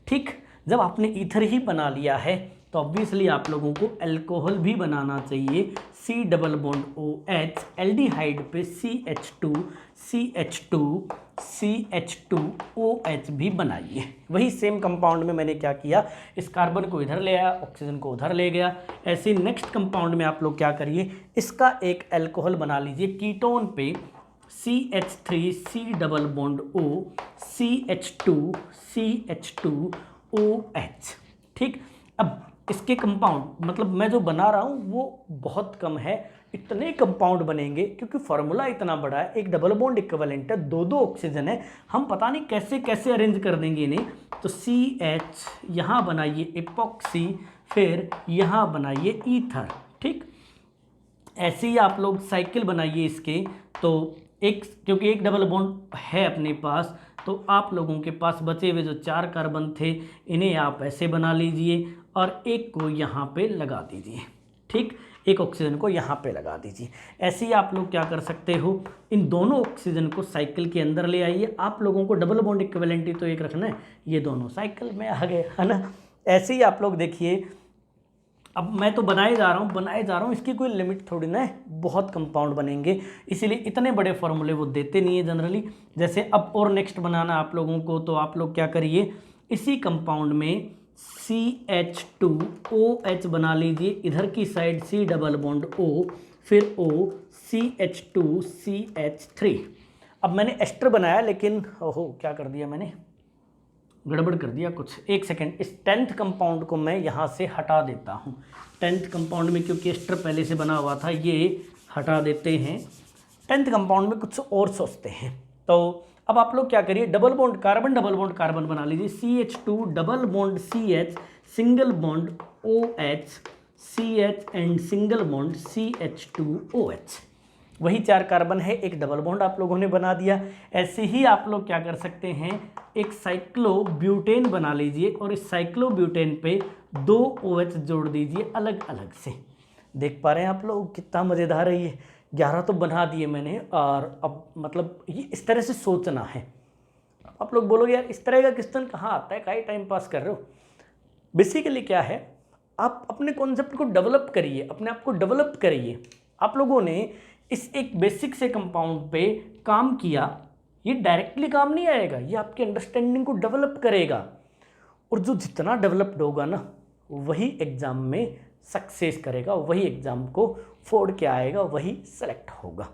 ठीक, जब आपने ईथर ही बना लिया है तो ऑब्वियसली आप लोगों को अल्कोहल भी बनाना चाहिए। C double bond OH, aldehyde पे CH2 CH2 CH2 OH भी बनाइए। वही सेम कंपाउंड में मैंने क्या किया, इस कार्बन को इधर ले आया, ऑक्सीजन को उधर ले गया। ऐसे नेक्स्ट कंपाउंड में आप लोग क्या करिए, इसका एक अल्कोहल बना लीजिए। कीटोन पे CH3 C double bond O CH2 ठीक। अब इसके कंपाउंड मतलब मैं जो बना रहा हूँ वो बहुत कम है, इतने कंपाउंड बनेंगे क्योंकि फार्मूला इतना बड़ा है, एक डबल बॉन्ड इक्विवेलेंट है, दो ऑक्सीजन है, हम पता नहीं कैसे कैसे अरेंज कर देंगे इन्हें। तो CH यहाँ बनाइए इपॉक्सी, फिर यहाँ बनाइए ईथर, ठीक। ऐसे ही आप लोग साइकिल बनाइए इसके, तो एक क्योंकि एक डबल बॉन्ड है अपने पास, तो आप लोगों के पास बचे हुए जो 4 कार्बन थे इन्हें आप ऐसे बना लीजिए और एक को यहाँ पे लगा दीजिए, ठीक। एक ऑक्सीजन को यहाँ पे लगा दीजिए। ऐसे ही आप लोग क्या कर सकते हो, इन दोनों ऑक्सीजन को साइकिल के अंदर ले आइए। आप लोगों को डबल बॉन्ड इक्विवेलेंट ही तो एक रखना है, ये दोनों साइकिल में आ गए, है ना। ऐसे ही आप लोग देखिए, अब मैं तो बनाए जा रहा हूँ, इसकी कोई लिमिट थोड़ी ना है, बहुत कंपाउंड बनेंगे, इसीलिए इतने बड़े फॉर्मूले वो देते नहीं है जनरली। जैसे अब और नेक्स्ट बनाना आप लोगों को, तो आप लोग क्या करिए, इसी कंपाउंड में CH2OH बना लीजिए, इधर की side C double bond O, फिर O CH2CH3। अब मैंने एस्टर बनाया, लेकिन ओहो क्या कर दिया मैंने, गड़बड़ कर दिया कुछ, एक सेकेंड। इस 10th कंपाउंड को मैं यहाँ से हटा देता हूँ। 10th कंपाउंड में क्योंकि एस्टर पहले से बना हुआ था, ये हटा देते हैं। 10th कंपाउंड में कुछ और सोचते हैं। तो अब आप लोग क्या करिए, डबल बॉन्ड कार्बन बना लीजिए। CH2 double bond CH single bond OH CH and single bond CH2OH। वही 4 कार्बन है, एक डबल बॉन्ड आप लोगों ने बना दिया। ऐसे ही आप लोग क्या कर सकते हैं, एक साइक्लोब्यूटेन बना लीजिए और इस साइक्लोब्यूटेन पे 2 OH जोड़ दीजिए अलग अलग से। देख पा रहे हैं आप लोग कितना मज़ेदार है ये। 11 तो बना दिए मैंने, और अब मतलब ये इस तरह से सोचना है। आप लोग बोलोगे यार इस तरह का क्वेश्चन कहाँ आता है, काहे टाइम पास कर रहे हो। बेसिकली क्या है, आप अपने कॉन्सेप्ट को डेवलप करिए, अपने आप को डेवलप करिए। आप लोगों ने इस एक बेसिक से कंपाउंड पे काम किया, ये डायरेक्टली काम नहीं आएगा, ये आपके अंडरस्टैंडिंग को डेवलप करेगा, और जो जितना डेवलप्ड होगा ना वही एग्ज़ाम में सक्सेस करेगा, वही एग्ज़ाम को फोड़ के आएगा, वही सेलेक्ट होगा।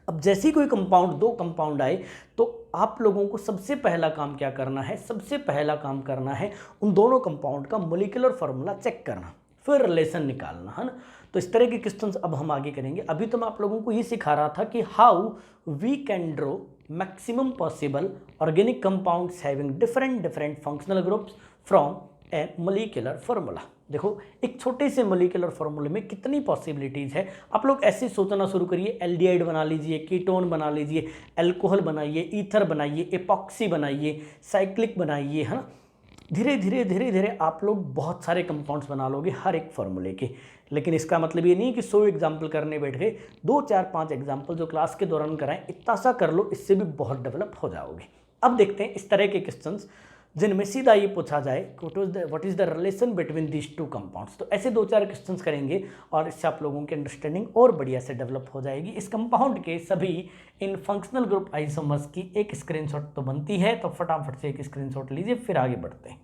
अब जैसे ही कोई कंपाउंड, 2 कंपाउंड आए, तो आप लोगों को सबसे पहला काम क्या करना है, सबसे पहला काम करना है उन दोनों कंपाउंड का मॉलिक्यूलर फार्मूला चेक करना, फिर रिलेशन निकालना, है ना। तो इस तरह के क्वेश्चंस अब हम आगे करेंगे। अभी तो मैं आप लोगों को ये सिखा रहा था कि how we can draw maximum possible organic compounds having different functional groups from a molecular formula. देखो एक छोटे से मॉलिक्यूलर फार्मूले में कितनी पॉसिबिलिटीज़ है। आप लोग ऐसे सोचना शुरू करिए, एल्डिहाइड बना लीजिए, कीटोन बना लीजिए, अल्कोहल बनाइए, ईथर बनाइए, एपॉक्सी बनाइए, साइक्लिक बनाइए, है ना। धीरे धीरे आप लोग बहुत सारे कंपाउंड्स बना लोगे हर एक फार्मूले के। लेकिन इसका मतलब ये नहीं कि 100 एग्जाम्पल करने बैठ गए, 2 4 5 एग्जाम्पल जो क्लास के दौरान कराएं, इतना सा कर लो, इससे भी बहुत डेवलप हो जाओगे। अब देखते हैं इस तरह के क्वेश्चंस जिनमें सीधा ये पूछा जाए what is the relation between these 2 compounds. तो ऐसे 2 4 क्वेश्चंस करेंगे और इससे आप लोगों की अंडरस्टैंडिंग और बढ़िया से डेवलप हो जाएगी। इस कंपाउंड के सभी इन फंक्शनल ग्रुप आइसोमर्स की एक स्क्रीनशॉट तो बनती है, तो फटाफट से एक स्क्रीनशॉट लीजिए, फिर आगे बढ़ते हैं।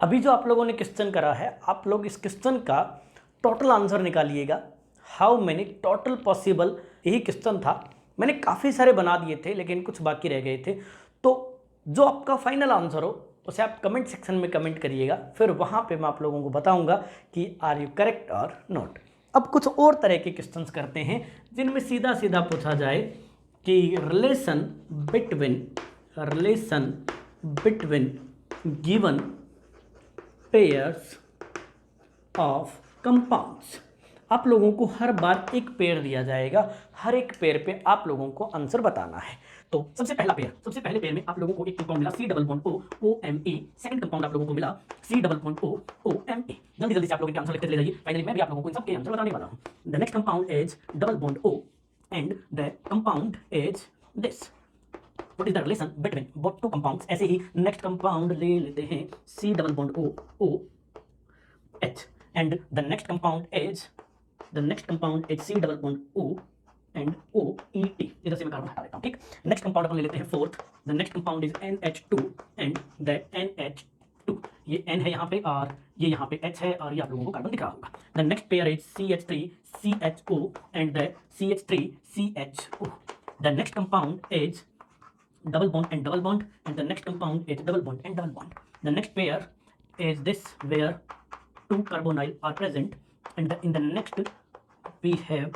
अभी जो आप लोगों ने क्वेश्चन करा है, आप लोग इस क्वेश्चन का टोटल आंसर निकालिएगा। हाउ मेनी टोटल पॉसिबल, यही क्वेश्चन था। मैंने काफ़ी सारे बना दिए थे लेकिन कुछ बाकी रह गए थे। तो जो आपका फाइनल आंसर हो उसे आप कमेंट सेक्शन में कमेंट करिएगा, फिर वहाँ पे मैं आप लोगों को बताऊंगा कि आर यू करेक्ट और नॉट। अब कुछ और तरह के क्वेश्चंस करते हैं जिनमें सीधा सीधा पूछा जाए कि relation between given pairs of compounds. आप लोगों को हर बार एक पेयर दिया जाएगा, हर एक पेयर पे आप लोगों को आंसर बताना है। तो सबसे पहले पेयर में आप लोगों को एक कंपाउंड मिला C double bond O OMe। Second compound आप लोगों को मिला C double bond O OMe। जल्दी से आप लोग इनके आंसर लिखते चले जाइए, फाइनली मैं भी आप लोगों को इन सब के आंसर बताने वाला हूं। The next compound is double bond O and the compound is this. What is the relation between both 2 compounds. ऐसे ही नेक्स्ट कंपाउंड ले लेते हैं C double bond O OH and the next compound is C double bond O and OET। इधर से मैं carbon हटा देता हूँ, ठीक। नेक्स्ट कंपाउंड अपन ले लेते हैं fourth. The next compound is NH2 and the 2, ये N है यहाँ पे और ये यहाँ पे H है और ये आप लोगों को कार्बन दिख रहा होगा। The next pair is CH3CHO and the CH3CHO। The next compound is double bond and double bond, and the next compound is double bond and double bond. The next pair is this, where two carbonyl are present, and in the next we have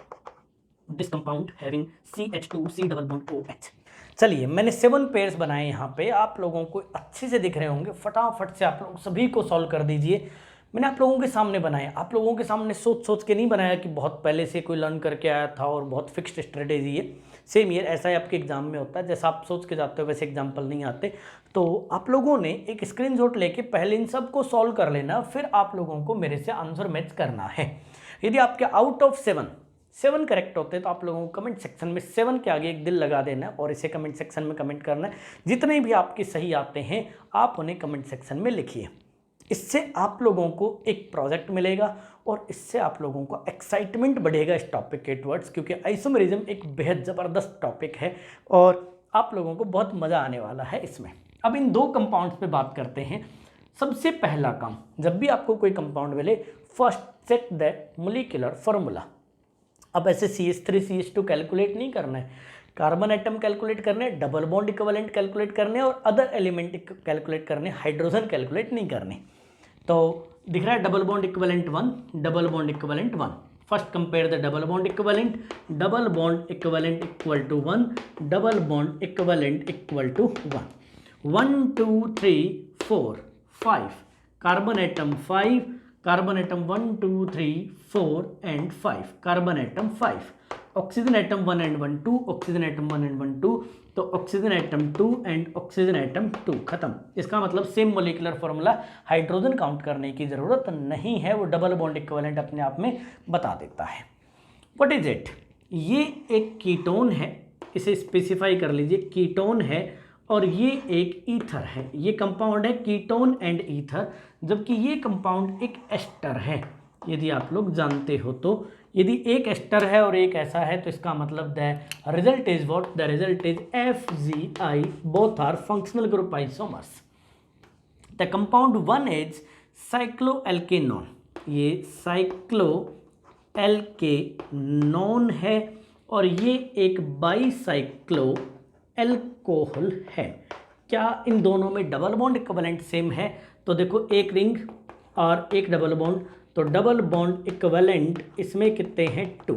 this compound having CH2 C double bond OH। चलिए मैंने 7 pairs बनाए यहाँ पे, आप लोगों को अच्छे से दिख रहे होंगे। फटाफट से आप लोग सभी को सॉल्व कर दीजिए। मैंने आप लोगों के सामने बनाया, आप लोगों के सामने सोच के नहीं बनाया कि बहुत पहले से कोई लर्न करके आया था और बहुत फिक्स्ड स्ट्रेटेजी है। सेम ईयर ऐसा ही आपके एग्जाम में होता है, जैसा आप सोच के जाते हो वैसे एग्जाम्पल नहीं आते। तो आप लोगों ने एक स्क्रीनशॉट लेके पहले इन सब को सॉल्व कर लेना, फिर आप लोगों को मेरे से आंसर मैच करना है। यदि आपके आउट ऑफ 7 करेक्ट होते हैं तो आप लोगों को कमेंट सेक्शन में 7 के आगे एक दिल लगा देना है और इसे कमेंट सेक्शन में कमेंट करना है। जितने भी आपके सही आते हैं आप उन्हें कमेंट सेक्शन में लिखिए। इससे आप लोगों को एक प्रोजेक्ट मिलेगा और इससे आप लोगों को एक्साइटमेंट बढ़ेगा इस टॉपिक के टुवर्ड्स, क्योंकि आइसोमेरिज्म एक बेहद ज़बरदस्त टॉपिक है और आप लोगों को बहुत मज़ा आने वाला है इसमें। अब इन 2 कंपाउंड्स पे बात करते हैं। सबसे पहला काम, जब भी आपको कोई कंपाउंड मिले, first check the molecular formula. अब ऐसे CH3 CH2 कैलकुलेट नहीं करना है, कार्बन एटम कैलकुलेट करने, डबल बॉन्ड इक्विवेलेंट कैलकुलेट करने और अदर एलिमेंट कैलकुलेट करने, हाइड्रोजन कैलकुलेट नहीं करने। तो दिख रहा है double bond equivalent 1, double bond equivalent 1। First compare the double bond equivalent equal to 1, double bond equivalent equal to 1। 1 2 3 4 5 carbon atom 5, carbon atom 1 2 3 4 and 5, carbon atom 5, oxygen atom 1 and 1 2, oxygen atom 1 and 1 2, तो oxygen atom 2 and oxygen atom 2, खत्म। इसका मतलब same molecular formula, hydrogen count करने की ज़रूरत नहीं है, वो डबल बॉन्ड इक्विवेलेंट अपने आप में बता देता है। What is it? ये एक कीटोन है, इसे स्पेसिफाई कर लीजिए, कीटोन है और ये एक ईथर है। ये कंपाउंड है कीटोन एंड ईथर, जबकि ये कंपाउंड एक एस्टर है। यदि आप लोग जानते हो तो यदि एक एस्टर है और एक ऐसा है तो इसका मतलब the result is what? The result is FgI, both are functional group isomers. The compound 1 is cycloalkenone, ये साइक्लोएल्केनोन है और ये एक बाईसाइक्लो एल्कोहल है। क्या इन दोनों में डबल बॉन्ड इक्विवेलेंट सेम है? तो देखो एक रिंग और एक डबल बॉन्ड, तो डबल बॉन्ड इक्विवेलेंट इसमें कितने हैं? 2।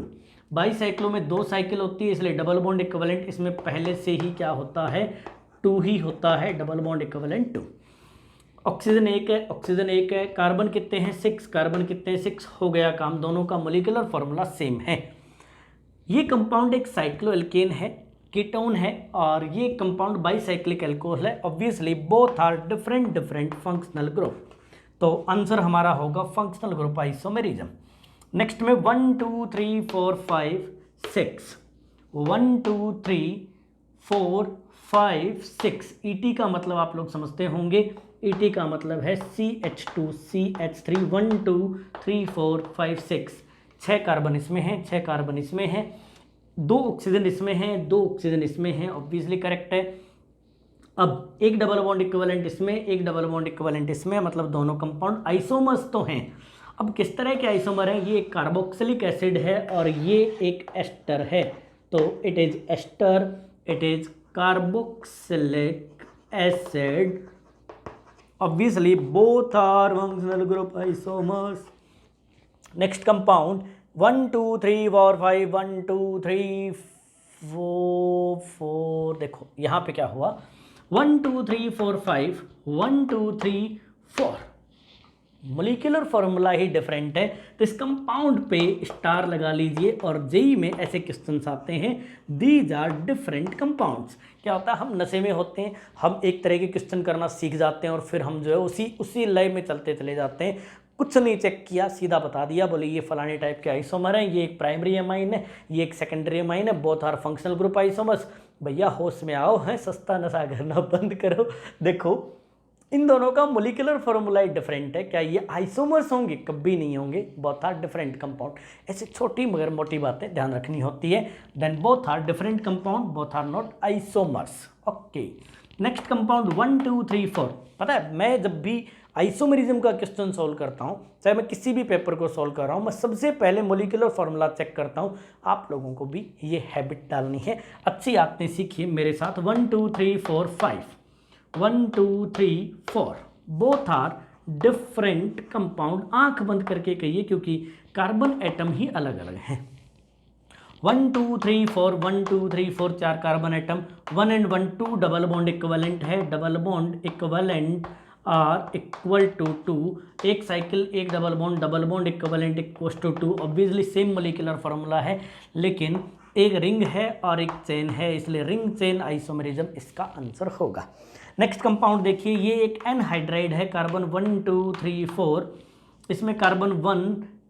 बाईसाइक्लो में 2 साइकिल होती है, इसलिए डबल बॉन्ड इक्विवेलेंट इसमें पहले से ही क्या होता है? 2 ही होता है, डबल बॉन्ड इक्विवेलेंट 2। ऑक्सीजन 1 है, ऑक्सीजन 1 है, कार्बन कितने हैं? 6, कार्बन कितने हैं? 6, हो गया काम। दोनों का मोलिकुलर फार्मूला सेम है। ये कंपाउंड एक साइक्लोएल्केन है, कीटोन है, और ये कंपाउंड बाईसाइक्लिक अल्कोहल है। Obviously both are different functional group, तो आंसर हमारा होगा फंक्शनल ग्रुप आइसोमेरिज्म। नेक्स्ट में 1 2 3 4 5 6, 1 2 3 4 5 6। ET का मतलब आप लोग समझते होंगे, ET का मतलब है CH2 CH3। 1 2 3 4 5 6, 6 कार्बन इसमें है, 6 कार्बन इसमें है, 2 ऑक्सीजन इसमें है, 2 ऑक्सीजन इसमें है, ऑब्वियसली करेक्ट है। अब एक डबल बॉन्ड इक्विवेलेंट इसमें, एक डबल बॉन्ड इक्विवेलेंट इसमें, मतलब दोनों कंपाउंड आइसोमर्स तो हैं। अब किस तरह के आइसोमर हैं? ये एक कार्बोक्सिलिक एसिड है और ये एक एस्टर है, तो it is ester, it is carboxylic acid. Obviously both are functional group isomers. Next compound 1 2 3 4 5, 1 2 3 4, देखो यहाँ पे क्या हुआ? 1 2 3 4 5, 1 2 3 4, मोलिकुलर फार्मूला ही डिफरेंट है, तो इस कंपाउंड पे स्टार लगा लीजिए। और जेई में ऐसे क्वेश्चंस आते हैं, दीज आर डिफरेंट कंपाउंड्स। क्या होता है, हम नशे में होते हैं, हम एक तरह के क्वेश्चन करना सीख जाते हैं और फिर हम जो है उसी लय में चलते चले जाते हैं। कुछ नहीं चेक किया, सीधा बता दिया, बोले ये फलाने टाइप के आइसोमर हैं, ये एक प्राइमरी अमाइन है, ये एक सेकेंडरी अमाइन है, both are functional group isomers. भैया होश में आओ, है सस्ता नशा करना बंद करो। देखो इन दोनों का मोलिकुलर फार्मूला डिफरेंट है, क्या ये आइसोमर्स होंगे? कभी नहीं होंगे, बोथ आर डिफरेंट कंपाउंड। ऐसी छोटी मगर मोटी बातें ध्यान रखनी होती है। Then both are different compound, both are not isomers. Okay, next compound 1 2 3 4। पता है मैं जब भी आइसोमेरिज्म का क्वेश्चन सॉल्व करता हूँ, चाहे मैं किसी भी पेपर को सॉल्व कर रहा हूँ, मैं सबसे पहले मोलिकुलर फार्मूला चेक करता हूँ। आप लोगों को भी ये हैबिट डालनी है। अच्छी आपने सीखी मेरे साथ। 1 2 3 4 5 1 2 3 4 बोथ आर डिफरेंट कंपाउंड। आंख बंद करके कहिए क्योंकि कार्बन एटम ही अलग अलग हैं। 1 2 3 4 1 2 3 4 4 carbon atom, 1 and 1 2 double bond equivalent है, double bond equivalent are equal to 2। एक साइकिल एक double bond equivalent equals to 2। Obviously same molecular formula है, लेकिन एक रिंग है और एक चेन है, इसलिए रिंग चेन आइसोमेरिज्म इसका आंसर होगा। नेक्स्ट कंपाउंड देखिए, ये एक एनहाइड्राइड है, कार्बन 1 2 3 4। इसमें कार्बन 1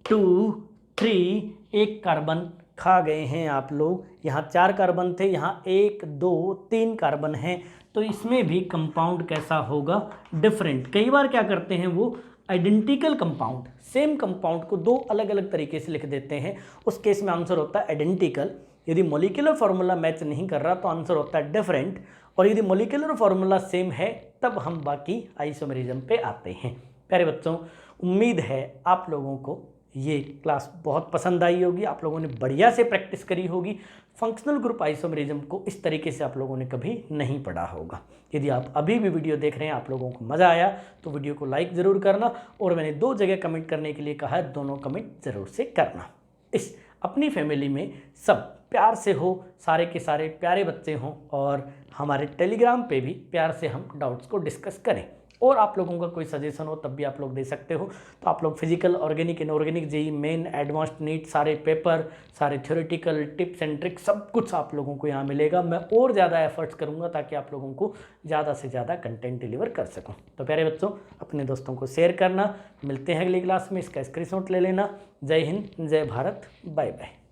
2 3 एक कार्बन खा गए हैं आप लोग। यहाँ 4 कार्बन थे, यहाँ 1 2 3 कार्बन हैं, तो इसमें भी कंपाउंड कैसा होगा? डिफरेंट। कई बार क्या करते हैं वो आइडेंटिकल कंपाउंड, सेम कंपाउंड को दो अलग अलग तरीके से लिख देते हैं, उस केस में आंसर होता है आइडेंटिकल। यदि मोलिकुलर फार्मूला मैच नहीं कर रहा तो आंसर होता है डिफरेंट, और यदि मोलिकुलर फार्मूला सेम है तब हम बाकी आइसोमेरिज्म पे आते हैं। प्यारे बच्चों, उम्मीद है आप लोगों को ये क्लास बहुत पसंद आई होगी, आप लोगों ने बढ़िया से प्रैक्टिस करी होगी। फंक्शनल ग्रुप आइसोमेरिज्म को इस तरीके से आप लोगों ने कभी नहीं पढ़ा होगा। यदि आप अभी भी वीडियो देख रहे हैं, आप लोगों को मज़ा आया तो वीडियो को लाइक ज़रूर करना, और मैंने 2 जगह कमेंट करने के लिए कहा है, दोनों कमेंट ज़रूर से करना। इस अपनी फैमिली में सब प्यार से हो, सारे के सारे प्यारे बच्चे हों, और हमारे टेलीग्राम पे भी प्यार से हम डाउट्स को डिस्कस करें। और आप लोगों का कोई सजेशन हो तब भी आप लोग दे सकते हो। तो आप लोग physical, organic, inorganic, JEE Main, advanced NEET, सारे पेपर, सारे थ्योरेटिकल टिप्स एंड ट्रिक्स सब कुछ आप लोगों को यहाँ मिलेगा। मैं और ज़्यादा एफर्ट्स करूँगा ताकि आप लोगों को ज़्यादा से ज़्यादा कंटेंट डिलीवर कर सकूँ। तो प्यारे बच्चों, अपने दोस्तों को शेयर करना। मिलते हैं अगली क्लास में, इसका स्क्रीनशॉट ले लेना। जय हिंद, जय भारत, बाय बाय।